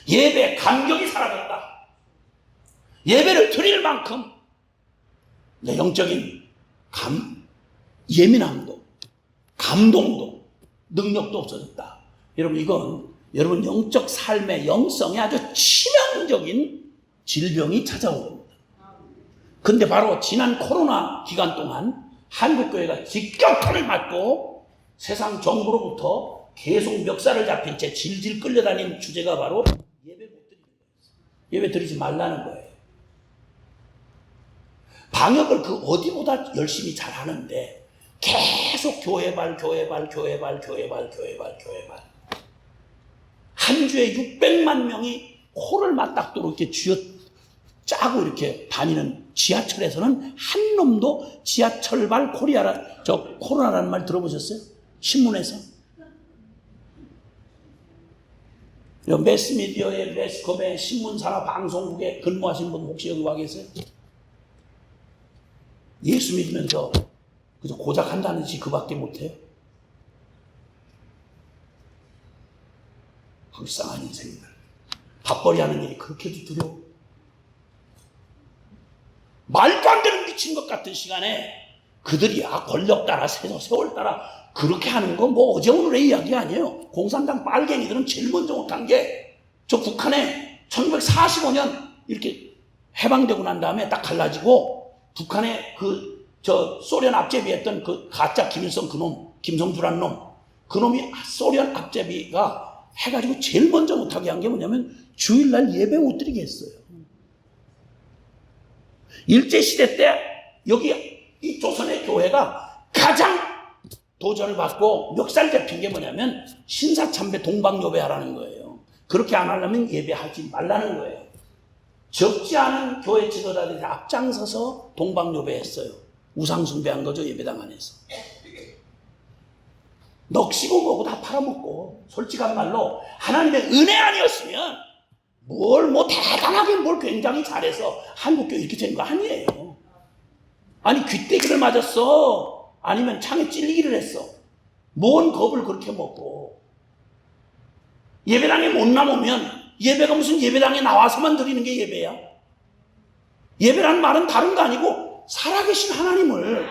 예배 감격이 사라졌다. 예배를 드릴 만큼 내 영적인 예민함도 감동도 능력도 없어졌다. 여러분, 이건 여러분 영적 삶의 영성에 아주 치명적인 질병이 찾아온 겁니다. 근데 바로 지난 코로나 기간 동안 한국교회가 직격탄을 맞고 세상 정부로부터 계속 멱살을 잡힌 채 질질 끌려다니는 주제가 바로 예배 못 드리는 거예요. 예배 드리지 말라는 거예요. 방역을 그 어디보다 열심히 잘 하는데 계속 교회발 한 주에 600만 명이 코를 맞닥도록 이렇게 쥐어 짜고 이렇게 다니는 지하철에서는 한 놈도 지하철발 코로나라는 말 들어보셨어요? 신문에서? 매스미디어에, 매스컴에, 신문사나 방송국에 근무하시는 분 혹시 여기 와 계세요? 예수 믿으면서 그저 고작 한다는 지 그밖에 못해요? 불쌍한 인생들. 밥벌이 하는 일이 그렇게도 두려워. 말도 안 되는 미친 것 같은 시간에 그들이 권력 따라 세월 따라 그렇게 하는 건 뭐 어제 오늘의 이야기 아니에요. 공산당 빨갱이들은 제일 먼저 못한 게 저 북한에 1945년 이렇게 해방되고 난 다음에 딱 갈라지고 북한에 소련 앞제비했던 그 가짜 김일성 그놈, 김성주란 놈, 그놈이 소련 앞제비가 해가지고 제일 먼저 못하게 한 게 뭐냐면 주일날 예배 못 드리게 했어요. 일제시대 때 여기 이 조선의 교회가 가장 도전을 받고 멱살 잡힌 게 뭐냐면 신사참배 동방요배 하라는 거예요. 그렇게 안 하려면 예배하지 말라는 거예요. 적지 않은 교회 지도자들이 앞장서서 동방요배 했어요. 우상숭배한 거죠, 예배당 안에서. 넋이고 뭐고 다 팔아먹고, 솔직한 말로 하나님의 은혜 아니었으면 대단하게 굉장히 잘해서 한국교회 이렇게 된 거 아니에요. 아니, 귀때기를 맞았어. 아니면 창에 찔리기를 했어. 뭔 겁을 그렇게 먹고. 예배당에 못 남으면 예배가 무슨 예배당에 나와서만 드리는 게 예배야? 예배라는 말은 다른 거 아니고 살아계신 하나님을,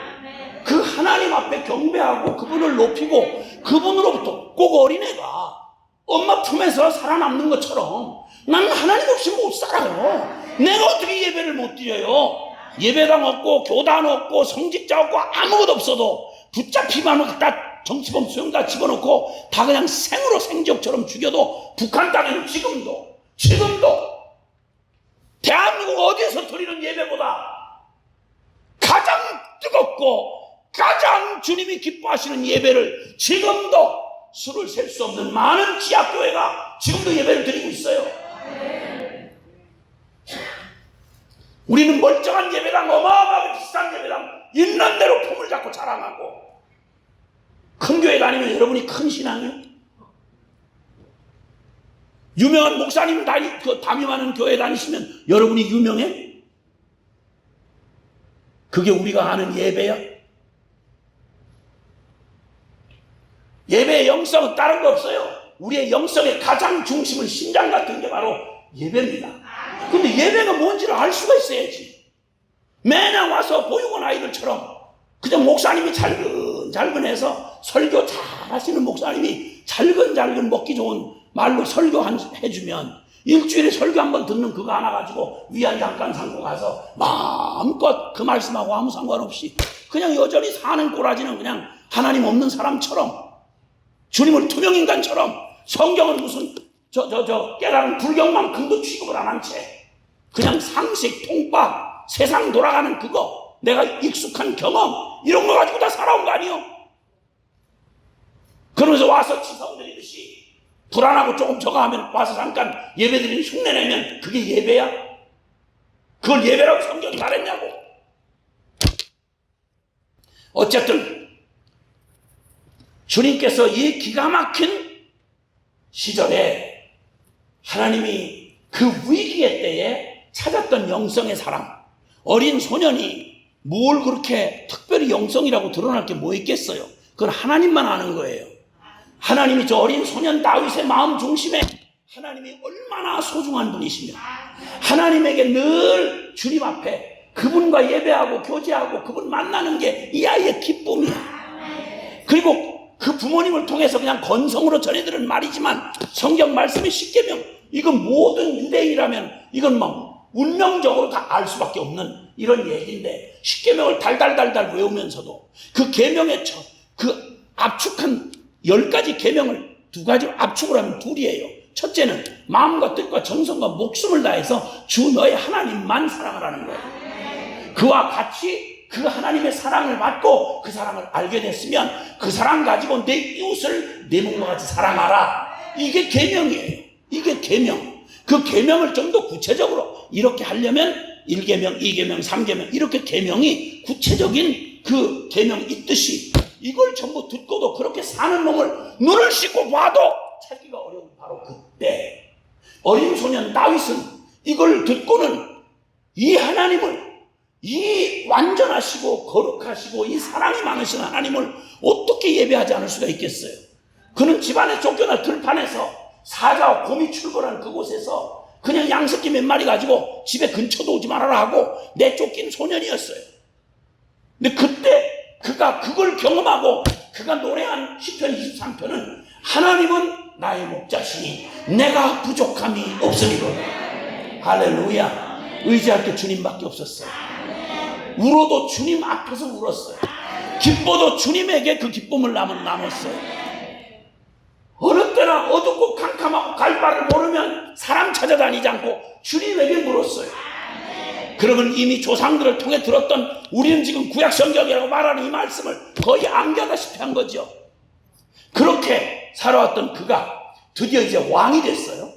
그 하나님 앞에 경배하고 그분을 높이고 그분으로부터, 꼭 어린애가 엄마 품에서 살아남는 것처럼 나는 하나님 없이 못 살아요. 내가 어떻게 예배를 못 드려요? 예배당 없고 교단 없고 성직자 없고 아무것도 없어도 붙잡히면 갖다 정치범 수용 다 집어넣고 다 그냥 생으로 생적처럼 죽여도 북한 땅에는 지금도 대한민국 어디에서 드리는 예배보다 가장 뜨겁고 가장 주님이 기뻐하시는 예배를 지금도 수를 셀 수 없는 많은 지하교회가 지금도 예배를 드리고 있어요. 우리는 멀쩡한 예배당, 어마어마하게 비싼 예배당 있는 대로 품을 잡고 자랑하고, 큰 교회 다니면 여러분이 큰 신앙이요? 유명한 목사님 담임하는 교회 다니시면 여러분이 유명해? 그게 우리가 아는 예배야? 예배의 영성은 다른 거 없어요. 우리의 영성의 가장 중심은 심장 같은 게 바로 예배입니다. 근데 예배가 뭔지를 알 수가 있어야지. 매년 와서 보육원 아이들처럼 그냥 목사님이 잘근해서 설교 잘 하시는 목사님이 잘근 먹기 좋은 말로 설교해주면 일주일에 설교 한번 듣는 그거 하나 가지고 위안 잠깐 삼고 가서 마음껏 그 말씀하고 아무 상관없이 그냥 여전히 사는 꼬라지는 그냥 하나님 없는 사람처럼, 주님을 투명인간처럼, 성경은 무슨 깨달은 불경만큼도 취급을 안 한 채 그냥 상식, 통밥, 세상 돌아가는 그거, 내가 익숙한 경험 이런 거 가지고 다 살아온 거 아니에요? 그러면서 와서 지성드리듯이 불안하고 조금 저거 하면 와서 잠깐 예배드리는 흉내내면 그게 예배야? 그걸 예배라고 성경이 말했냐고. 어쨌든 주님께서 이 기가 막힌 시절에 하나님이 그 위기의 때에 찾았던 영성의 사람, 어린 소년이 뭘 그렇게 특별히 영성이라고 드러날 게 뭐 있겠어요? 그건 하나님만 아는 거예요. 하나님이 저 어린 소년 다윗의 마음 중심에 하나님이 얼마나 소중한 분이시며 하나님에게 늘 주님 앞에 그분과 예배하고 교제하고 그분 만나는 게 이 아이의 기쁨이야. 그리고 그 부모님을 통해서 그냥 건성으로 전해들은 말이지만 성경 말씀의 십계명, 이건 모든 유대인이라면 이건 뭐 운명적으로 다 알 수밖에 없는 이런 얘기인데, 십계명을 달달달달 외우면서도 그 계명의 그 압축한 10가지 계명을 2가지로 압축을 하면 2이에요. 첫째는 마음과 뜻과 정성과 목숨을 다해서 주 너의 하나님만 사랑하라는 거예요. 그와 같이 그 하나님의 사랑을 받고 그 사랑을 알게 됐으면 그 사랑 가지고 내 이웃을 내 몸과 같이 사랑하라. 이게 계명이에요. 이게 계명. 그 계명을 좀 더 구체적으로 이렇게 하려면 1계명, 2계명, 3계명 이렇게 계명이 구체적인 그 계명이 있듯이 이걸 전부 듣고도 그렇게 사는 놈을 눈을 씻고 봐도 찾기가 어려운 바로 그때 어린 소년 다윗은 이걸 듣고는 이 하나님을, 이 완전하시고 거룩하시고 이 사랑이 많으신 하나님을 어떻게 예배하지 않을 수가 있겠어요? 그는 집안에 쫓겨나 들판에서 사자와 곰이 출몰한 그곳에서 그냥 양새끼 몇 마리 가지고 집에 근처도 오지 말아라 하고 내쫓긴 소년이었어요. 근데 그때 그가 그걸 경험하고 그가 노래한 시편 23편은 하나님은 나의 목자시니 내가 부족함이 없으리로다. 할렐루야. 의지할 게 주님밖에 없었어요. 울어도 주님 앞에서 울었어요. 기뻐도 주님에게 그 기쁨을 나눴어요. 어느 때나 어둡고 캄캄하고 갈 바를 모르면 사람 찾아다니지 않고 주님에게 물었어요. 그러면 이미 조상들을 통해 들었던, 우리는 지금 구약성경이라고 말하는 이 말씀을 거의 암기하다시피 한 거죠. 그렇게 살아왔던 그가 드디어 이제 왕이 됐어요.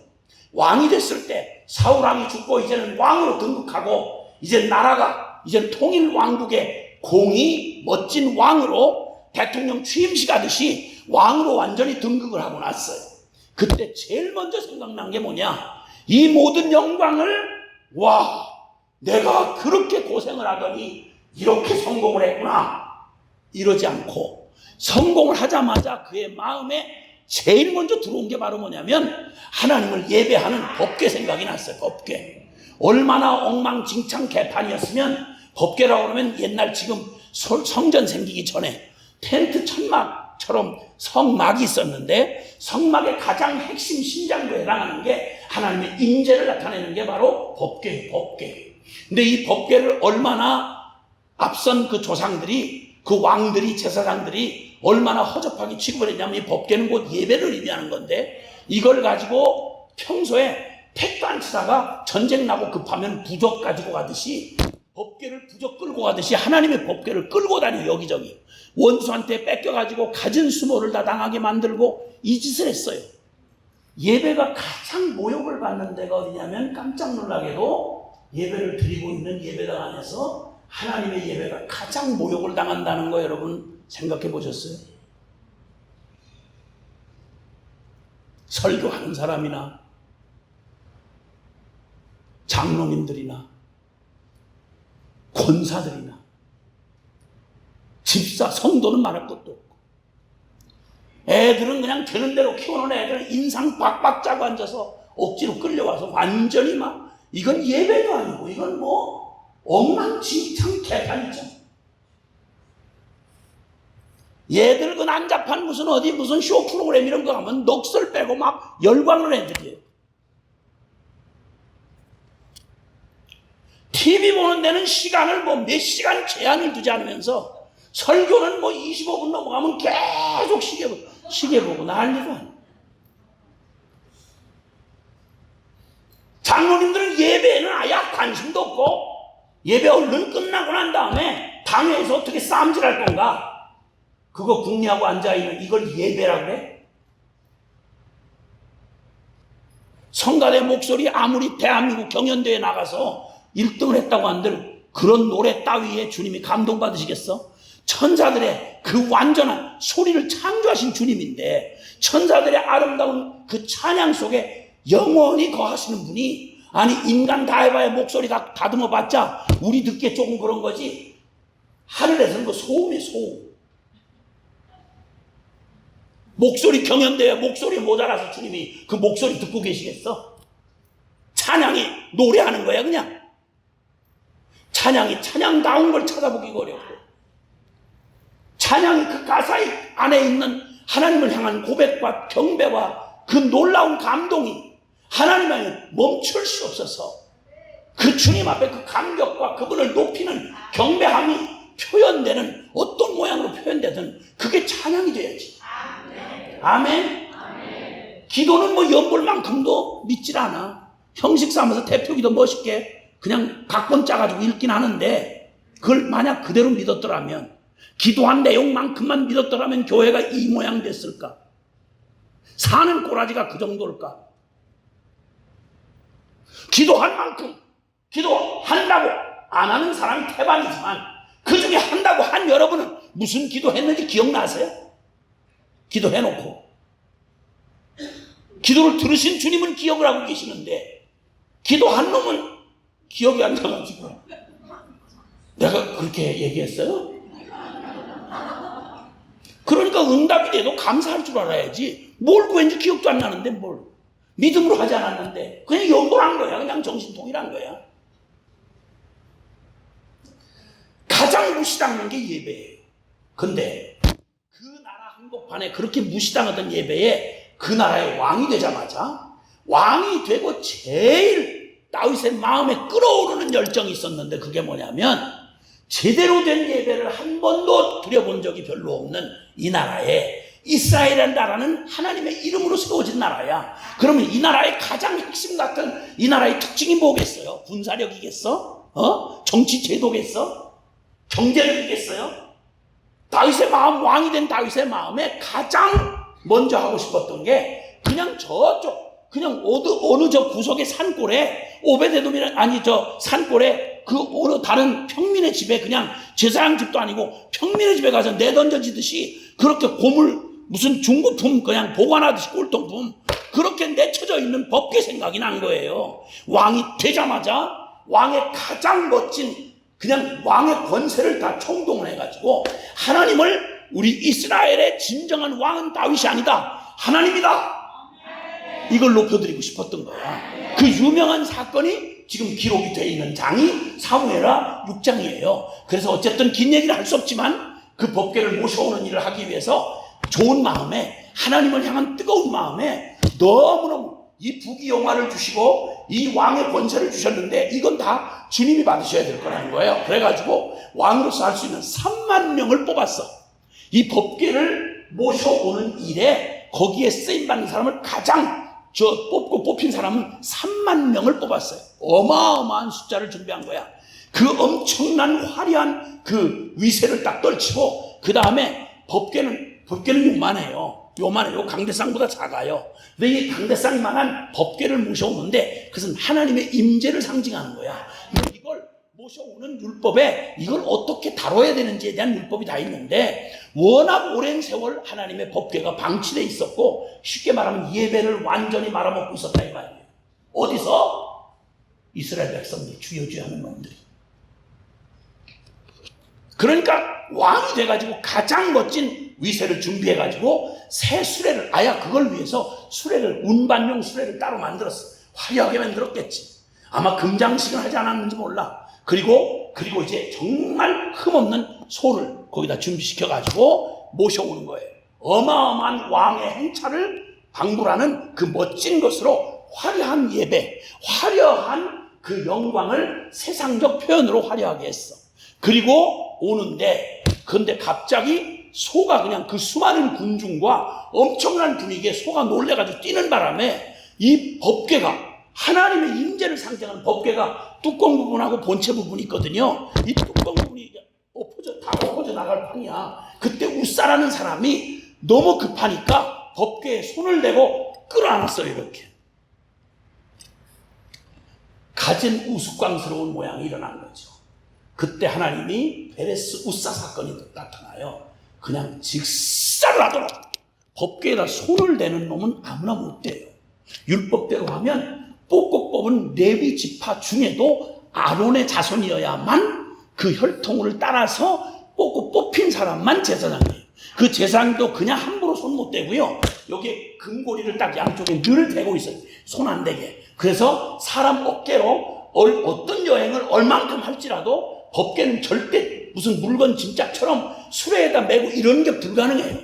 왕이 됐을 때 사울왕이 죽고 이제는 왕으로 등극하고 이제 나라가 이제 통일 왕국의 공이 멋진 왕으로 대통령 취임식 하듯이 왕으로 완전히 등극을 하고 났어요. 그때 제일 먼저 생각난 게 뭐냐? 이 모든 영광을, 와, 내가 그렇게 고생을 하더니 이렇게 성공을 했구나. 이러지 않고 성공을 하자마자 그의 마음에 제일 먼저 들어온 게 바로 뭐냐면 하나님을 예배하는 법궤 생각이 났어요. 법궤. 얼마나 엉망진창 개판이었으면, 법궤라고 그러면 옛날 지금 성전 생기기 전에 텐트 천막처럼 성막이 있었는데 성막의 가장 핵심 신장부에 해당하는 게 하나님의 임재를 나타내는 게 바로 법궤예요. 법궤. 근데 이 법궤를 얼마나 앞선 그 조상들이, 그 왕들이, 제사장들이 얼마나 허접하게 취급을 했냐면, 이 법궤는 곧 예배를 의미하는 건데 이걸 가지고 평소에 택도 안 치다가 전쟁 나고 급하면 부적 가지고 가듯이, 법궤를 부적 끌고 가듯이 하나님의 법궤를 끌고 다녀 여기저기. 원수한테 뺏겨가지고 갖은 수모를 다 당하게 만들고 이 짓을 했어요. 예배가 가장 모욕을 받는 데가 어디냐면, 깜짝 놀라게도 예배를 드리고 있는 예배당 안에서 하나님의 예배가 가장 모욕을 당한다는 거 여러분 생각해 보셨어요? 설교하는 사람이나 장로님들이나 권사들이나 집사, 성도는 말할 것도 없고, 애들은 그냥 되는 대로 키워놓은 애들은 인상 빡빡 짜고 앉아서 억지로 끌려와서 완전히 막, 이건 예배도 아니고 이건 뭐 엉망진창 개판이죠. 얘들 그 난잡한 무슨 어디 무슨 쇼 프로그램 이런 거 하면 넋을 빼고 막 열광을 애들이에요. TV 보는 데는 시간을 뭐 몇 시간 제한을 두지 않으면서 설교는 뭐 25분 넘어가면 계속 시계 보고 난리도 아니에요. 장로님들은 예배에는 아예 관심도 없고, 예배 얼른 끝나고 난 다음에 당회에서 어떻게 싸움질할 건가, 그거 궁리하고 앉아있는 이걸 예배라고 그래? 성가대 목소리 아무리 대한민국 경연대회에 나가서 1등을 했다고 한들 그런 노래 따위에 주님이 감동받으시겠어? 천사들의 그 완전한 소리를 창조하신 주님인데, 천사들의 아름다운 그 찬양 속에 영원히 거하시는 분이, 아니 인간 다 해봐야 목소리 다 다듬어봤자 우리 듣기에 조금 그런 거지, 하늘에서는 그 소음이 소음. 목소리 경연대회 목소리 모자라서 주님이 그 목소리 듣고 계시겠어? 찬양이 노래하는 거야 그냥. 찬양이 찬양다운 걸 찾아보기가 어렵고, 찬양이 그 가사 안에 있는 하나님을 향한 고백과 경배와 그 놀라운 감동이 하나님을 멈출 수 없어서 그 주님 앞에 그 감격과 그분을 높이는 경배함이 표현되는, 어떤 모양으로 표현되든 그게 찬양이 돼야지. 아멘. 기도는 뭐 연볼만큼도 믿질 않아. 형식 삼아서 대표기도 멋있게 그냥 각본 짜가지고 읽긴 하는데, 그걸 만약 그대로 믿었더라면, 기도한 내용만큼만 믿었더라면 교회가 이 모양 됐을까? 사는 꼬라지가 그 정도일까? 기도한 만큼, 기도한다고 안 하는 사람이 태반이지만 그 중에 한다고 한 여러분은 무슨 기도했는지 기억나세요? 기도해놓고 기도를 들으신 주님은 기억을 하고 계시는데, 기도한 놈은 기억이 안 나가지고 내가 그렇게 얘기했어요? 그러니까 응답이 돼도 감사할 줄 알아야지. 뭘 구했는지 기억도 안 나는데 뭘 믿음으로 하지 않았는데 그냥 연보한 거야. 그냥 정신통일한 거야. 가장 무시당한 게 예배예요. 근데 그 나라 한복판에 그렇게 무시당하던 예배에 그 나라의 왕이 되자마자, 왕이 되고 제일 다윗의 마음에 끌어오르는 열정이 있었는데, 그게 뭐냐면 제대로 된 예배를 한 번도 드려본 적이 별로 없는 이 나라에, 이스라엘이라는 나라는 하나님의 이름으로 세워진 나라야. 그러면 이 나라의 가장 핵심 같은 이 나라의 특징이 뭐겠어요? 군사력이겠어? 정치 제도겠어? 경제력이겠어요? 다윗의 마음, 왕이 된 다윗의 마음에 가장 먼저 하고 싶었던 게 그냥 저쪽, 그냥 어느 저 구석의 산골에 오베데돔이란, 아니 저 산골에 그 어느 다른 평민의 집에, 그냥 제사장 집도 아니고 평민의 집에 가서 내던져지듯이 그렇게 고물, 무슨 중고품 그냥 보관하듯이 꼴통품 그렇게 내쳐져 있는 법궤 생각이 난 거예요. 왕이 되자마자 왕의 가장 멋진, 그냥 왕의 권세를 다 총동원 해가지고 하나님을, 우리 이스라엘의 진정한 왕은 다윗이 아니다, 하나님이다, 이걸 높여드리고 싶었던 거야. 그 유명한 사건이 지금 기록이 되어 있는 장이 사무엘하 6장이에요. 그래서 어쨌든 긴 얘기를 할 수 없지만 그 법궤를 모셔오는 일을 하기 위해서 좋은 마음에, 하나님을 향한 뜨거운 마음에 너무너무 이 부귀영화를 주시고 이 왕의 권세를 주셨는데 이건 다 주님이 받으셔야 될 거라는 거예요. 그래가지고 왕으로서 할 수 있는 3만 명을 뽑았어. 이 법궤를 모셔오는 일에 거기에 쓰임받는 사람을 가장 뽑힌 사람은 3만 명을 뽑았어요. 어마어마한 숫자를 준비한 거야. 그 엄청난 화려한 그 위세를 딱 떨치고, 그 다음에 법궤는 요만해요. 강대상보다 작아요. 근데 이 강대상만한 법궤를 모셔오는데 그것은 하나님의 임재를 상징하는 거야. 이걸 모셔오는 율법에 이걸 어떻게 다뤄야 되는지에 대한 율법이 다 있는데, 워낙 오랜 세월 하나님의 법궤가 방치되어 있었고, 쉽게 말하면 예배를 완전히 말아먹고 있었다 이 말이에요. 어디서? 이스라엘 백성들, 주여 하는 놈들이. 그러니까 왕이 돼가지고 가장 멋진 위세를 준비해가지고 새 수레를, 아야 그걸 위해서 수레를, 운반용 수레를 따로 만들었어. 화려하게 만들었겠지. 아마 금장식은 하지 않았는지 몰라. 그리고 이제 정말 흠없는 소를 거기다 준비시켜가지고 모셔오는 거예요. 어마어마한 왕의 행차를 방불하는 그 멋진 것으로 화려한 예배, 화려한 그 영광을 세상적 표현으로 화려하게 했어. 그리고 오는데, 근데 갑자기 소가, 그냥 그 수많은 군중과 엄청난 분위기에 소가 놀래가지고 뛰는 바람에 이 법궤가, 하나님의 임재를 상징하는 법궤가 뚜껑 부분하고 본체 부분이 있거든요. 이 뚜껑 부분이 다 엎어져 나갈 판이야. 그때 우사라는 사람이 너무 급하니까 법궤에 손을 대고 끌어안았어요. 이렇게 가진 우스꽝스러운 모양이 일어난 거죠. 그때 하나님이 베레스 우사 사건이 나타나요. 그냥 직사를 하더라고. 법궤에다 손을 대는 놈은 아무나 못 대요. 율법대로 하면 뽑고 뽑은 레위 지파 중에도 아론의 자손이어야만 그 혈통을 따라서 뽑고 뽑힌 사람만 제사장이에요. 그 제사장도 그냥 함부로 함부로 손 못 대고요. 여기에 금고리를 딱 양쪽에 늘 대고 있어요. 손 안 대게. 그래서 사람 어깨로 어떤 여행을 얼만큼 할지라도 법계는 절대 무슨 물건 진짜처럼 수레에다 메고 이런 게 불가능해요.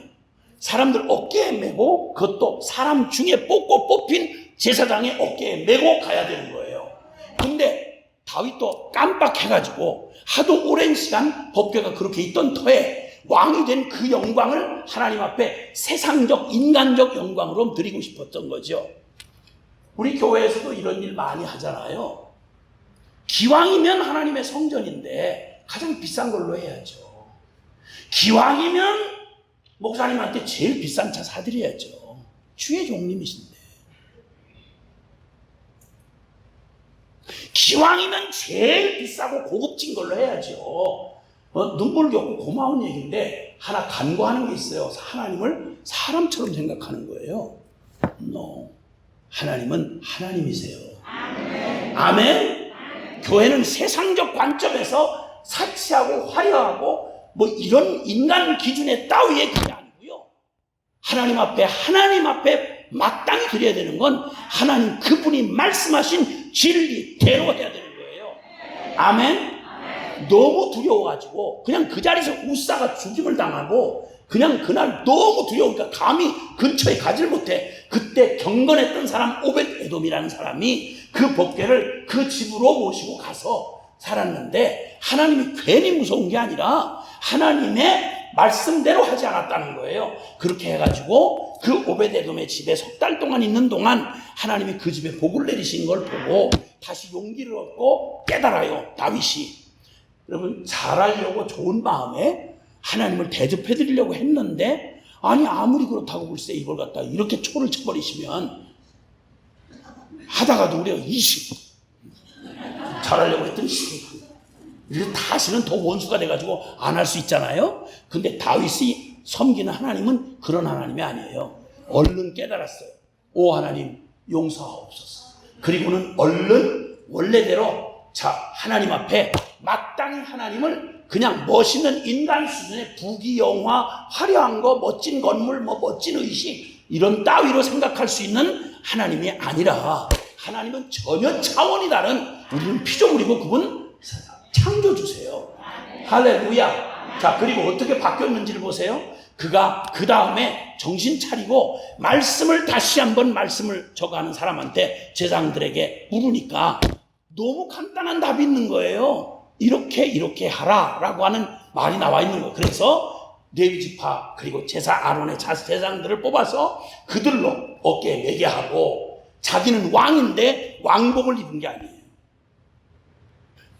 사람들 어깨에 메고 그것도 사람 중에 뽑힌 제사장의 어깨에 메고 가야 되는 거예요. 근데 다윗도 깜빡해가지고 하도 오랜 시간 법궤가 그렇게 있던 터에 왕이 된 그 영광을 하나님 앞에 세상적 인간적 영광으로 드리고 싶었던 거죠. 우리 교회에서도 이런 일 많이 하잖아요. 기왕이면 하나님의 성전인데 가장 비싼 걸로 해야죠. 기왕이면 목사님한테 제일 비싼 차 사드려야죠. 주의 종님이신데. 기왕이면 제일 비싸고 고급진 걸로 해야죠. 눈물겹고 고마운 얘기인데 하나 간과하는 게 있어요. 하나님을 사람처럼 생각하는 거예요. No. 하나님은 하나님이세요. 아멘. 아멘. 교회는 세상적 관점에서 사치하고 화려하고 뭐 이런 인간 기준의 따위의 그게 아니고요. 하나님 앞에 마땅히 드려야 되는 건 하나님 그분이 말씀하신 진리대로 해야 되는 거예요. 아멘. 너무 두려워가지고 그냥 그 자리에서 웃사가 죽임을 당하고 그냥 그날 너무 두려우니까 감히 근처에 가지를 못해. 그때 경건했던 사람 오벳 에돔이라는 사람이 그 법궤를 그 집으로 모시고 가서 살았는데 하나님이 괜히 무서운 게 아니라 하나님의 말씀대로 하지 않았다는 거예요. 그렇게 해가지고 그 오벳 에돔의 집에 석 달 동안 있는 동안 하나님이 그 집에 복을 내리신 걸 보고 다시 용기를 얻고 깨달아요. 다윗이. 여러분 잘하려고 좋은 마음에 하나님을 대접해 드리려고 했는데 아니 아무리 그렇다고 글쎄 이걸 갖다 이렇게 초를 쳐버리시면 하다가도 우리가 20 잘하려고 했더니 12 다시는 더 원수가 돼가지고 안 할 수 있잖아요. 근데 다윗이 섬기는 하나님은 그런 하나님이 아니에요. 얼른 깨달았어요. 오 하나님 용서하옵소서. 그리고는 얼른 원래대로 자 하나님 앞에 마땅히 하나님을 그냥 멋있는 인간 수준의 부귀영화 화려한 거 멋진 건물 뭐 멋진 의식 이런 따위로 생각할 수 있는 하나님이 아니라 하나님은 전혀 차원이 다른 우리는 피조물이고 그분 창조주세요. 할렐루야. 자 그리고 어떻게 바뀌었는지를 보세요. 그가 그 다음에 정신 차리고 말씀을 다시 한번 말씀을 적어가는 사람한테 제사장들에게 물으니까 너무 간단한 답이 있는 거예요. 이렇게 하라 라고 하는 말이 나와 있는 거예요. 그래서 레위 지파 그리고 제사 아론의 제사장들을 뽑아서 그들로 어깨에 매게 하고 자기는 왕인데 왕복을 입은 게 아니에요.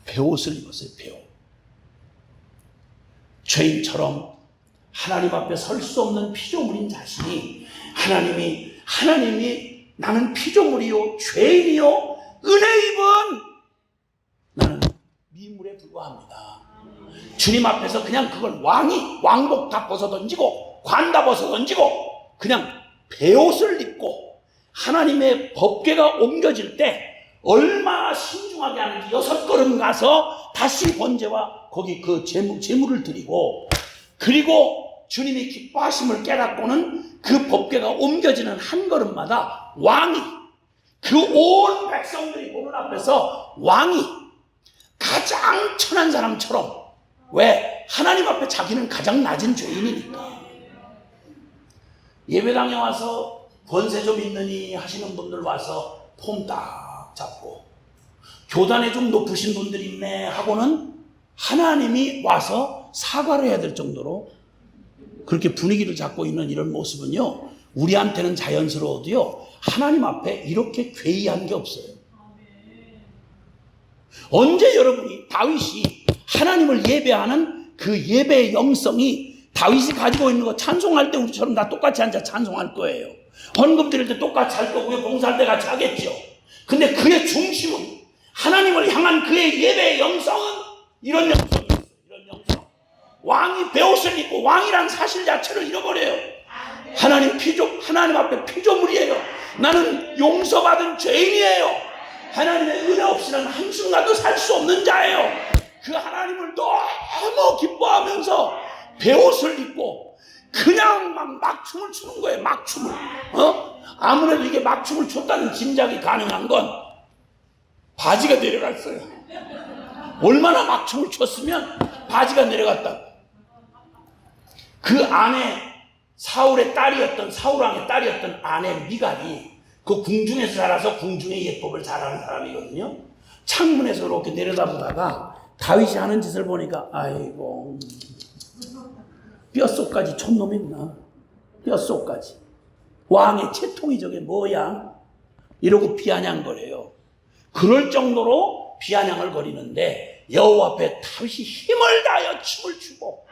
베옷을 입었어요. 베옷. 죄인처럼 하나님 앞에 설 수 없는 피조물인 자신이 하나님이 나는 피조물이요 죄인이요 은혜 입은 나는 미물에 불과합니다. 주님 앞에서 그냥 그걸 왕복 다 벗어 던지고 관 다 벗어 던지고 그냥 베옷을 입고 하나님의 법궤가 옮겨질 때 얼마나 신중하게 하는지 6걸음 가서 다시 번제와 거기 그 제물을 드리고 그리고 주님이 기뻐하심을 깨닫고는 그 법궤가 옮겨지는 한 걸음마다 왕이 그 온 백성들이 보는 앞에서 왕이 가장 천한 사람처럼 왜? 하나님 앞에 자기는 가장 낮은 죄인이니까 예배당에 와서 권세 좀 있느니 하시는 분들 와서 폼 딱 잡고 교단에 좀 높으신 분들이 있네 하고는 하나님이 와서 사과를 해야 될 정도로 그렇게 분위기를 잡고 있는 이런 모습은요 우리한테는 자연스러워도요 하나님 앞에 이렇게 괴이한 게 없어요. 언제 여러분이 다윗이 하나님을 예배하는 그 예배의 영성이 다윗이 가지고 있는 거 찬송할 때 우리처럼 다 똑같이 앉아 찬송할 거예요. 헌금 드릴 때 똑같이 할 거고요. 봉사할 때 같이 하겠죠. 근데 그의 중심은 하나님을 향한 그의 예배의 영성은 이런 영성이었어요. 이런 영성. 왕이 베옷을 입고 왕이란 사실 자체를 잃어버려요. 하나님 앞에 피조물이에요. 나는 용서받은 죄인이에요. 하나님의 은혜 없이는 한순간도 살 수 없는 자예요. 그 하나님을 너무 기뻐하면서 베옷을 입고 그냥 막 춤을 추는 거예요. 막 춤을. 아무래도 이게 막 춤을 췄다는 짐작이 가능한 건 바지가 내려갔어요. 얼마나 막 춤을 췄으면 바지가 내려갔다. 그 안에 사울 왕의 딸이었던 아내 미갈이 그 궁중에서 자라서 궁중의 예법을 잘하는 사람이거든요. 창문에서 이렇게 내려다보다가 다윗이 하는 짓을 보니까 아이고 뼛속까지 촌놈이구나. 뼛속까지. 왕의 채통이 저게 뭐야? 이러고 비아냥거려요. 그럴 정도로 비아냥을 거리는데 여호와 앞에 다윗이 힘을 다하여 춤을 추고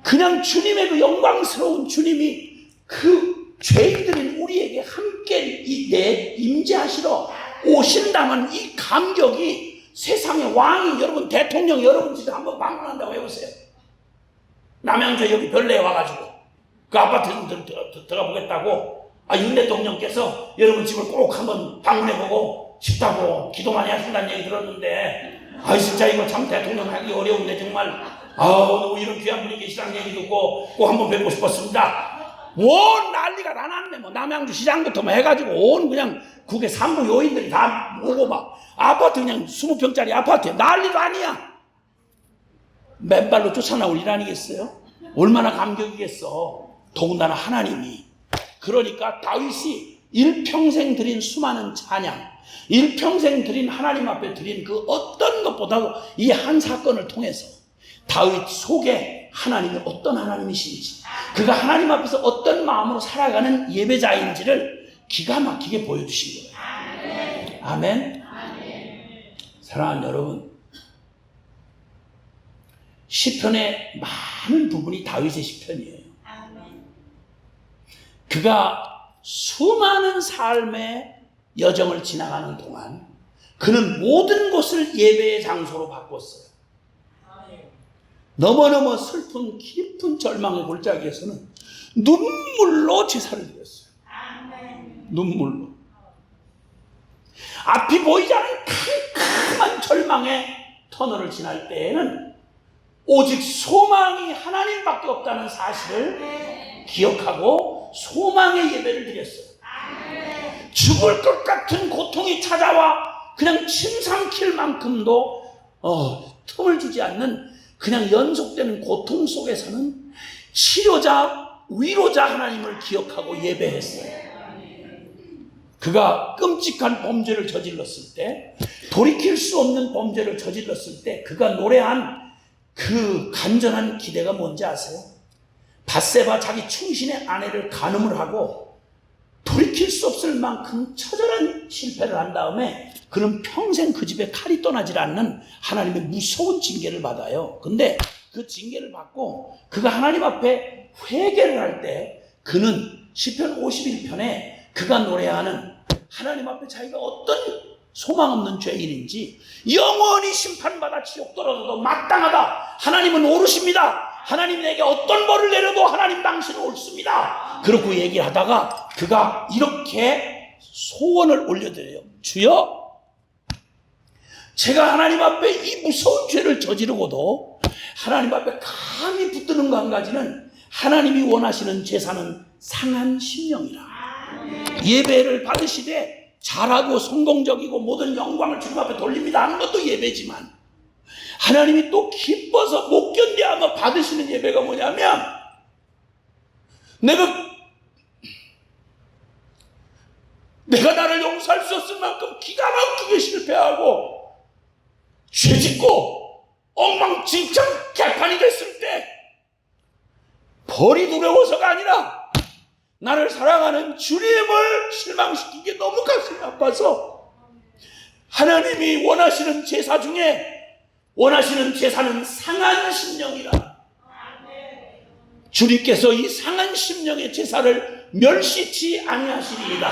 그냥 주님의 그 영광스러운 주님이 그 죄인들인 우리에게 함께 임재하시러 오신다는 이 감격이 세상의 왕이 여러분 대통령이 여러분 집에 한번 방문한다고 해보세요. 남양주 여기 별내에 와가지고 그 아파트 좀 들어가 보겠다고 윤 대통령께서 여러분 집을 꼭 한번 방문해보고 싶다고 기도 많이 하신다는 얘기 들었는데 진짜 이거 참 대통령 하기 어려운데 정말 너무 이런 귀한 분이 계시다는 얘기 듣고 꼭 한번 뵙고 싶었습니다. 온 난리가 다 났네. 뭐 남양주 시장부터 뭐 해가지고 온 그냥 국의 산부 요인들이 다 오고 막 아파트 그냥 20평짜리 아파트에 난리도 아니야. 맨발로 쫓아나올 일 아니겠어요? 얼마나 감격이겠어. 더군다나 하나님이. 그러니까 다윗이 일평생 드린 수많은 찬양, 일평생 드린 하나님 앞에 드린 그 어떤 것보다도 이 한 사건을 통해서 다윗 속에 하나님이 어떤 하나님이신지, 그가 하나님 앞에서 어떤 마음으로 살아가는 예배자인지를 기가 막히게 보여주신 거예요. 아멘. 사랑하는 여러분, 시편의 많은 부분이 다윗의 시편이에요. 그가 수많은 삶의 여정을 지나가는 동안 그는 모든 곳을 예배의 장소로 바꿨어요. 너무너무 슬픈 깊은 절망의 골짜기에서는 눈물로 제사를 드렸어요. 눈물로. 앞이 보이지 않는 캄캄한 절망의 터널을 지날 때에는 오직 소망이 하나님밖에 없다는 사실을 기억하고 소망의 예배를 드렸어요. 죽을 것 같은 고통이 찾아와 그냥 침 삼킬 만큼도 틈을 주지 않는 그냥 연속되는 고통 속에서는 치료자, 위로자 하나님을 기억하고 예배했어요. 그가 끔찍한 범죄를 저질렀을 때, 돌이킬 수 없는 범죄를 저질렀을 때 그가 노래한 그 간절한 기대가 뭔지 아세요? 밧세바 자기 충신의 아내를 간음을 하고 돌이킬 수 없을 만큼 처절한 실패를 한 다음에 그는 평생 그 집에 칼이 떠나질 않는 하나님의 무서운 징계를 받아요. 근데 그 징계를 받고 그가 하나님 앞에 회개를 할 때 그는 시편 51편에 그가 노래하는 하나님 앞에 자기가 어떤 소망 없는 죄인인지 영원히 심판받아 지옥 떨어져도 마땅하다. 하나님은 옳으십니다. 하나님 내게 어떤 벌을 내려도 하나님 당신은 옳습니다. 그렇게 얘기를 하다가 그가 이렇게 소원을 올려드려요. 주여, 제가 하나님 앞에 이 무서운 죄를 저지르고도 하나님 앞에 감히 붙드는 거 한 가지는 하나님이 원하시는 제사는 상한 심령이라. 예배를 받으시되 잘하고 성공적이고 모든 영광을 주님 앞에 돌립니다 하는 것도 예배지만 하나님이 또 기뻐서 못 견뎌하며 받으시는 예배가 뭐냐면 내가 나를 용서할 수 없을 만큼 기가 막히게 실패하고 죄짓고 엉망진창 개판이 됐을 때 벌이 두려워서가 아니라 나를 사랑하는 주님을 실망시키기에 너무 가슴이 아파서 하나님이 원하시는 제사 중에 원하시는 제사는 상한 심령이라. 주님께서 이 상한 심령의 제사를 멸시치 아니하시리이다.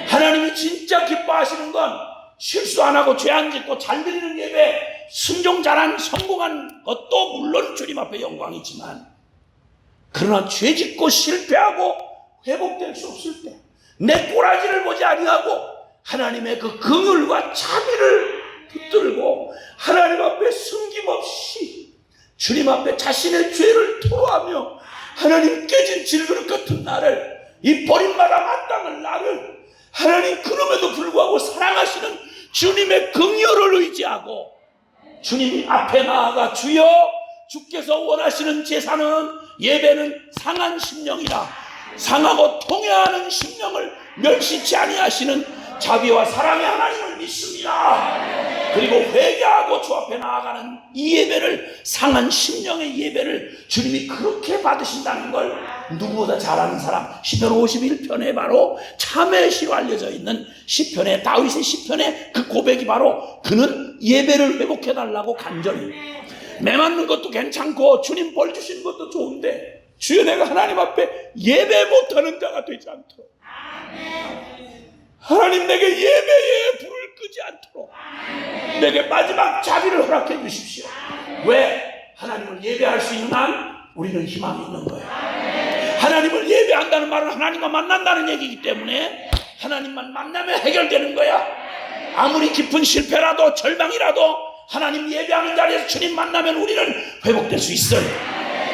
하나님이 진짜 기뻐하시는 건 실수 안 하고 죄 안 짓고 잘 드리는 예배, 순종 잘한 성공한 것도 물론 주님 앞에 영광이지만 그러나 죄 짓고 실패하고 회복될 수 없을 때 내 꼬라지를 보지 아니하고 하나님의 그 긍휼과 자비를 붙들고 하나님 앞에 숨김없이 주님 앞에 자신의 죄를 토로하며 하나님 깨진 질그릇 같은 나를, 이 버림받아 마땅한 나를 하나님 그럼에도 불구하고 사랑하시는 주님의 긍휼을 의지하고 주님 앞에 나아가 주여, 주께서 원하시는 제사는, 예배는 상한 심령이라, 상하고 통회하는 심령을 멸시치 아니하시는 자비와 사랑의 하나님을 믿습니다. 그리고 회개하고 주 앞에 나아가는 이 예배를, 상한 심령의 예배를 주님이 그렇게 받으신다는 걸 누구보다 잘 아는 사람, 시편 51편에 바로 참회의 시로 알려져 있는 시편의, 다윗의 시편의 그 고백이 바로, 그는 예배를 회복해달라고 간절히, 매맞는 것도 괜찮고 주님 벌 주시는 것도 좋은데 주여, 내가 하나님 앞에 예배 못하는 자가 되지 않도록, 하나님 내게 예배에 불을 끄지 않도록 내게 마지막 자비를 허락해 주십시오. 왜? 하나님을 예배할 수 있는 한 우리는 희망이 있는 거예요. 하나님을 예배한다는 말은 하나님과 만난다는 얘기이기 때문에 하나님만 만나면 해결되는 거야. 아무리 깊은 실패라도 절망이라도 하나님 예배하는 자리에서 주님 만나면 우리는 회복될 수 있어요.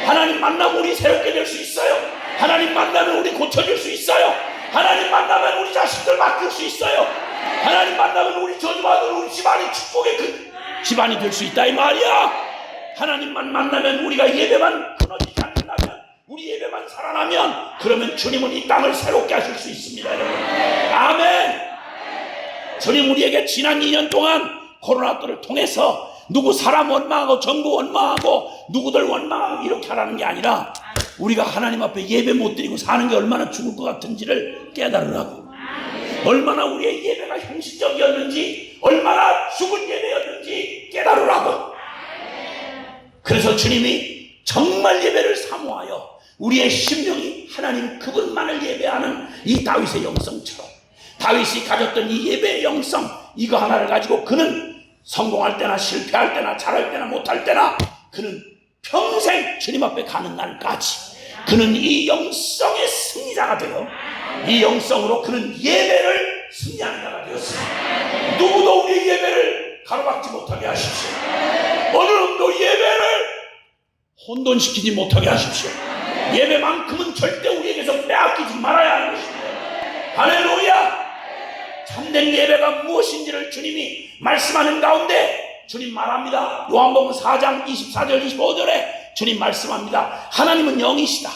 하나님 만나면 우리 새롭게 될 수 있어요. 하나님 만나면 우리 고쳐질 수 있어요. 하나님 만나면 우리 자식들 바뀔 수 있어요. 하나님 만나면 우리 저주받은 우리 집안이 축복의 그 집안이 될 수 있다 이 말이야. 하나님만 만나면, 우리가 예배만 끊어지지 않는다면, 우리 예배만 살아나면, 그러면 주님은 이 땅을 새롭게 하실 수 있습니다, 여러분. 아멘. 주님 우리에게 지난 2년 동안 코로나 때를 통해서 누구 사람 원망하고 정부 원망하고 누구들 원망하고 이렇게 하라는 게 아니라, 우리가 하나님 앞에 예배 못 드리고 사는 게 얼마나 죽을 것 같은지를 깨달으라고, 얼마나 우리의 예배가 형식적이었는지, 얼마나 죽은 예배였는지 깨달으라고. 그래서 주님이 정말 예배를 사모하여 우리의 심령이 하나님 그분만을 예배하는 이 다윗의 영성처럼, 다윗이 가졌던 이 예배의 영성, 이거 하나를 가지고 그는 성공할 때나 실패할 때나 잘할 때나 못할 때나 그는 평생 주님 앞에 가는 날까지 그는 이 영성의 승리자가 되어, 이 영성으로 그는 예배를 승리하는 자가 되었습니다. 누구도 우리의 예배를 가로막지 못하게 하십시오. 어느 놈도 예배를 혼돈시키지 못하게 하십시오. 예배만큼은 절대 우리에게서 빼앗기지 말아야 하는 것입니다. 할렐루야. 참된 예배가 무엇인지를 주님이 말씀하는 가운데 주님 말합니다. 요한복음 4장 24절 25절에 주님 말씀합니다. 하나님은 영이시다.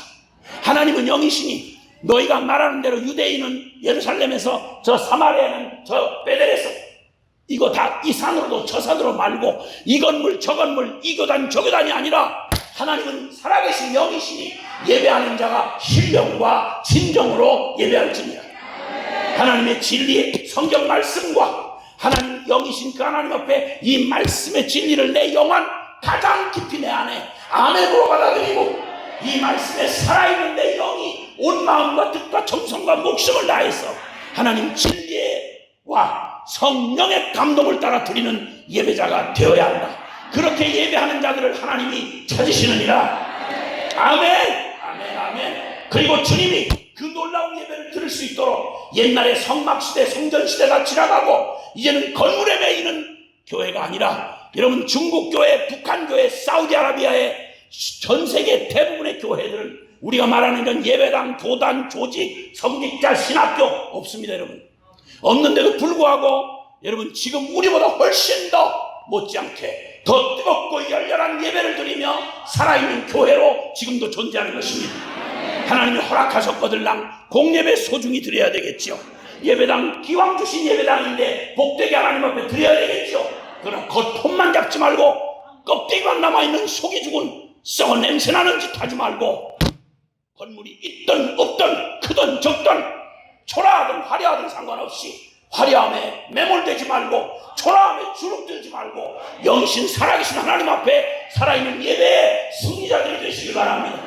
하나님은 영이시니 너희가 말하는 대로 유대인은 예루살렘에서, 저 사마리아는 저 베델에서, 이거 다 이 산으로도 저 산으로 말고 이 건물 저 건물 이 교단 저 교단이 아니라 하나님은 살아계신 영이시니 예배하는 자가 신령과 진정으로 예배할지니라. 하나님의 진리의 성경 말씀과 하나님 영이신 그 하나님 앞에 이 말씀의 진리를 내 영혼 가장 깊이 내 안에 아멘으로 받아들이고, 이 말씀에 살아있는 내 영이 온 마음과 뜻과 정성과 목숨을 다해서 하나님 진리와 성령의 감동을 따라 드리는 예배자가 되어야 한다. 그렇게 예배하는 자들을 하나님이 찾으시느니라. 아멘. 아멘. 아멘. 그리고 주님이 그 놀라운 예배를 들을 수 있도록, 옛날에 성막시대 성전시대가 지나가고 이제는 건물에 매이는 교회가 아니라, 여러분 중국교회, 북한교회, 사우디아라비아의 전세계 대부분의 교회들은 우리가 말하는 이런 예배당, 교단, 조직, 성직자, 신학교 없습니다. 여러분 없는데도 불구하고 여러분 지금 우리보다 훨씬 더 못지않게 더 뜨겁고 열렬한 예배를 드리며 살아있는 교회로 지금도 존재하는 것입니다. 하나님이 허락하셨거들랑 공예배 소중히 드려야 되겠죠. 예배당 기왕 주신 예배당인데 복되게 하나님 앞에 드려야 되겠죠. 그러나 겉폼만 잡지 말고 껍데기만 남아있는 속이 죽은 썩은 냄새나는 짓 하지 말고, 건물이 있든 없든 크든 적든 초라하든 화려하든 상관없이 화려함에 매몰되지 말고 초라함에 주눅들지 말고 영신 살아계신 하나님 앞에 살아있는 예배의 승리자들이 되시길 바랍니다.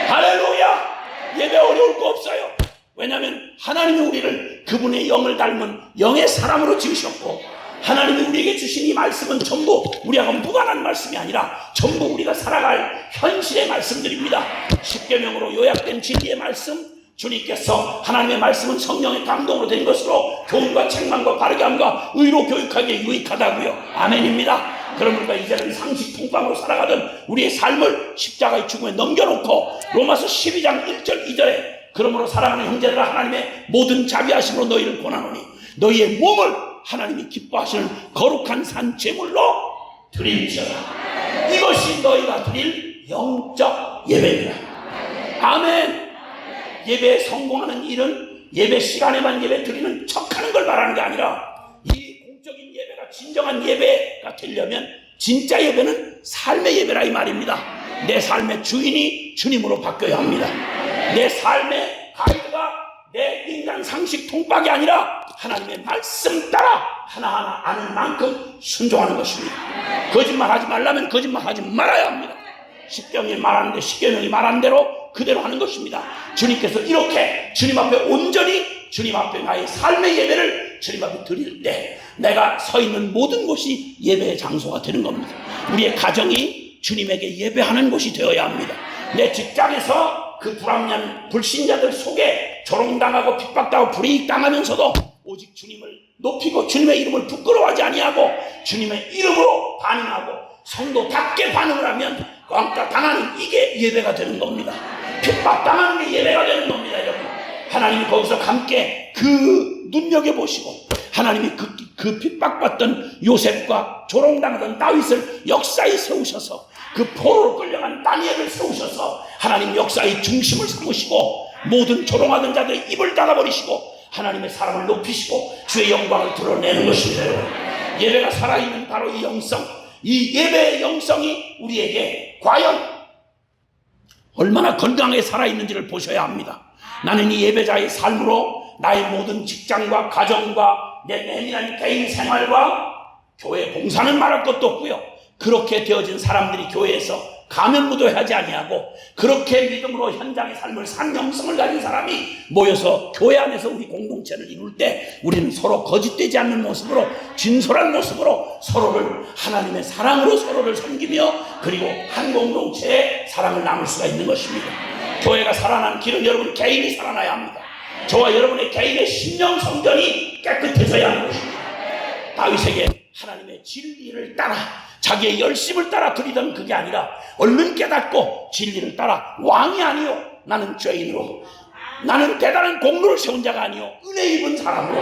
할렐루야. 예배 어려울 거 없어요. 왜냐하면 하나님이 우리를 그분의 영을 닮은 영의 사람으로 지으셨고, 하나님이 우리에게 주신 이 말씀은 전부 우리하고 무관한 말씀이 아니라 전부 우리가 살아갈 현실의 말씀들입니다. 십계명으로 요약된 진리의 말씀, 주님께서 하나님의 말씀은 성령의 감동으로 된 것으로 교훈과 책망과 바르게 함과 의로 교육하기에 유익하다고요. 아멘입니다. 그러니까 이제는 상식 통방으로 살아가던 우리의 삶을 십자가의 죽음에 넘겨놓고 로마서 12장 1절 2절에 그러므로 사랑하는 형제들아 하나님의 모든 자비하심으로 너희를 권하노니 너희의 몸을 하나님이 기뻐하시는 거룩한 산 제물로 드릴지어다. 이것이 너희가 드릴 영적 예배입니다. 아멘. 예배에 성공하는 일은 예배 시간에만 예배 드리는 척하는 걸 말하는 게 아니라 이 공적인 예배가 진정한 예배가 되려면 진짜 예배는 삶의 예배라 이 말입니다. 내 삶의 주인이 주님으로 바뀌어야 합니다. 내 삶의 가이드가 내 인간 상식 통박이 아니라 하나님의 말씀 따라 하나하나 아는 만큼 순종하는 것입니다. 거짓말하지 말라면 거짓말하지 말아야 합니다. 십계명이 말하는데 십계명이 말한 대로 그대로 하는 것입니다. 주님께서 이렇게 주님 앞에 온전히 주님 앞에 나의 삶의 예배를 주님 앞에 드릴 때 내가 서 있는 모든 곳이 예배의 장소가 되는 겁니다. 우리의 가정이 주님에게 예배하는 곳이 되어야 합니다. 내 직장에서 그 불합리한 불신자들 속에 조롱당하고 핍박당하고 불이익당하면서도 오직 주님을 높이고 주님의 이름을 부끄러워하지 아니하고 주님의 이름으로 반응하고 성도답게 반응을 하면 왕따 당하는 이게 예배가 되는 겁니다. 핍박당하는 게 예배가 되는 겁니다. 여러분, 하나님이 거기서 함께 그 눈여겨보시고 하나님이 그 핍박받던 요셉과 조롱당하던 다윗을 역사에 세우셔서 그 포로로 끌려간 다니엘을 세우셔서 하나님 역사의 중심을 삼으시고 모든 조롱하던 자들의 입을 닫아버리시고 하나님의 사랑을 높이시고 주의 영광을 드러내는 것입니다. 예배가 살아있는 바로 이 영성, 이 예배의 영성이 우리에게 과연 얼마나 건강하게 살아있는지를 보셔야 합니다. 나는 이 예배자의 삶으로 나의 모든 직장과 가정과 내 내밀한 개인 생활과 교회 봉사는 말할 것도 없고요. 그렇게 되어진 사람들이 교회에서 가면무도하지 아니하고 그렇게 믿음으로 현장의 삶을 산 영성을 가진 사람이 모여서 교회 안에서 우리 공동체를 이룰 때 우리는 서로 거짓되지 않는 모습으로 진솔한 모습으로 서로를 하나님의 사랑으로 서로를 섬기며 그리고 한 공동체의 사랑을 나눌 수가 있는 것입니다. 교회가 살아난 길은 여러분 개인이 살아나야 합니다. 저와 여러분의 개인의 심령 성전이 깨끗해져야 하는 것입니다. 다윗에게 하나님의 진리를 따라 자기의 열심을 따라 드리던 그게 아니라 얼른 깨닫고 진리를 따라 왕이 아니요 나는 죄인으로 나는 대단한 공로를 세운 자가 아니요 은혜 입은 사람으로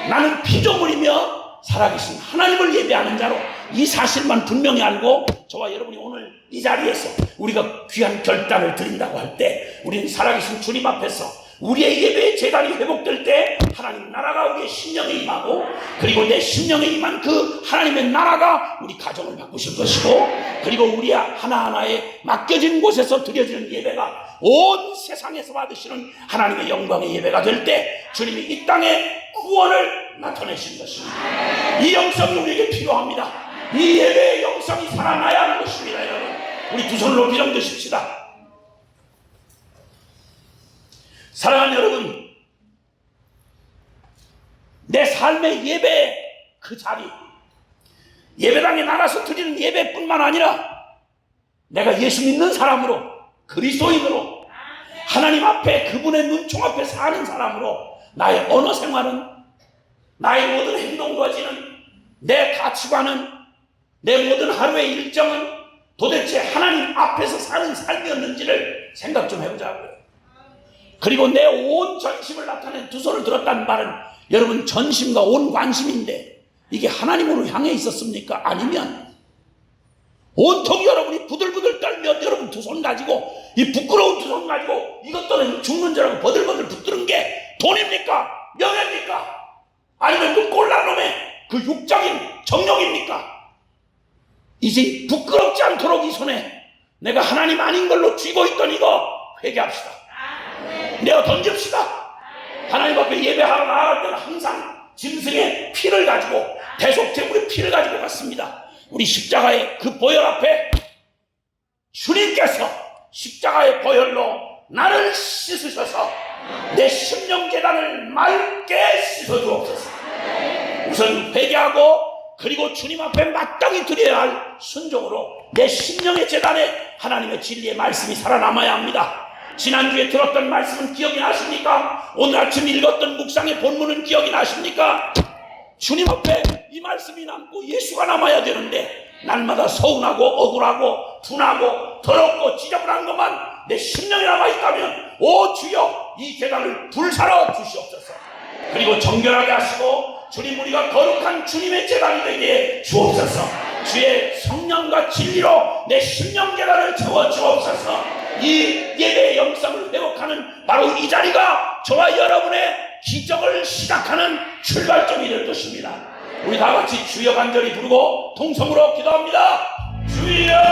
나는 피조물이며 살아계신 하나님을 예배하는 자로 이 사실만 분명히 알고 저와 여러분이 오늘 이 자리에서 우리가 귀한 결단을 드린다고 할 때 우리는 살아계신 주님 앞에서 우리의 예배의 재단이 회복될 때 하나님 나라가 우리의 심령에 임하고 그리고 내 심령에 임한 그 하나님의 나라가 우리 가정을 바꾸실 것이고 그리고 우리 하나하나의 맡겨진 곳에서 드려지는 예배가 온 세상에서 받으시는 하나님의 영광의 예배가 될 때 주님이 이 땅에 구원을 나타내신 것입니다. 이 영성이 우리에게 필요합니다. 이 예배의 영성이 살아나야 하는 것입니다. 여러분, 우리 두 손을 높이 좀 드십시다. 사랑하는 여러분, 내 삶의 예배 그 자리, 예배당에 나가서 드리는 예배뿐만 아니라 내가 예수 믿는 사람으로 그리스도인으로 하나님 앞에 그분의 눈총 앞에 사는 사람으로 나의 언어 생활은 나의 모든 행동과 지는 내 가치관은 내 모든 하루의 일정은 도대체 하나님 앞에서 사는 삶이었는지를 생각 좀 해보자고요. 그리고 내 온 전심을 나타낸 두 손을 들었다는 말은 여러분 전심과 온 관심인데 이게 하나님으로 향해 있었습니까? 아니면 온통 여러분이 부들부들 떨며 여러분 두 손 가지고 이 부끄러운 두 손 가지고 이것들은 죽는 줄 알고 버들버들 붙드는 게 돈입니까? 명예입니까? 아니면 그 꼴라놈의 그 육적인 정욕입니까? 이제 부끄럽지 않도록 이 손에 내가 하나님 아닌 걸로 쥐고 있던 이거 회개합시다. 내어 던집시다. 하나님 앞에 예배하러 나아갈 때는 항상 짐승의 피를 가지고 대속제물의 피를 가지고 갔습니다. 우리 십자가의 그 보혈 앞에 주님께서 십자가의 보혈로 나를 씻으셔서 내 심령재단을 맑게 씻어주옵소서. 우선 회개하고 그리고 주님 앞에 마땅히 드려야 할 순종으로 내 심령의 재단에 하나님의 진리의 말씀이 살아남아야 합니다. 지난주에 들었던 말씀은 기억이 나십니까? 오늘 아침 읽었던 묵상의 본문은 기억이 나십니까? 주님 앞에 이 말씀이 남고 예수가 남아야 되는데 날마다 서운하고 억울하고 분하고 더럽고 지저분한 것만 내 심령에 남아있다면 오 주여 이 계단을 불사러 주시옵소서. 그리고 정결하게 하시고 주님 우리가 거룩한 주님의 제단이 되게 주옵소서. 주의 성령과 진리로 내 심령 계단을 채워 주옵소서. 이 예배의 영성을 회복하는 바로 이 자리가 저와 여러분의 기적을 시작하는 출발점이 될 것입니다. 우리 다 같이 주여 간절히 부르고 통성으로 기도합니다. 주여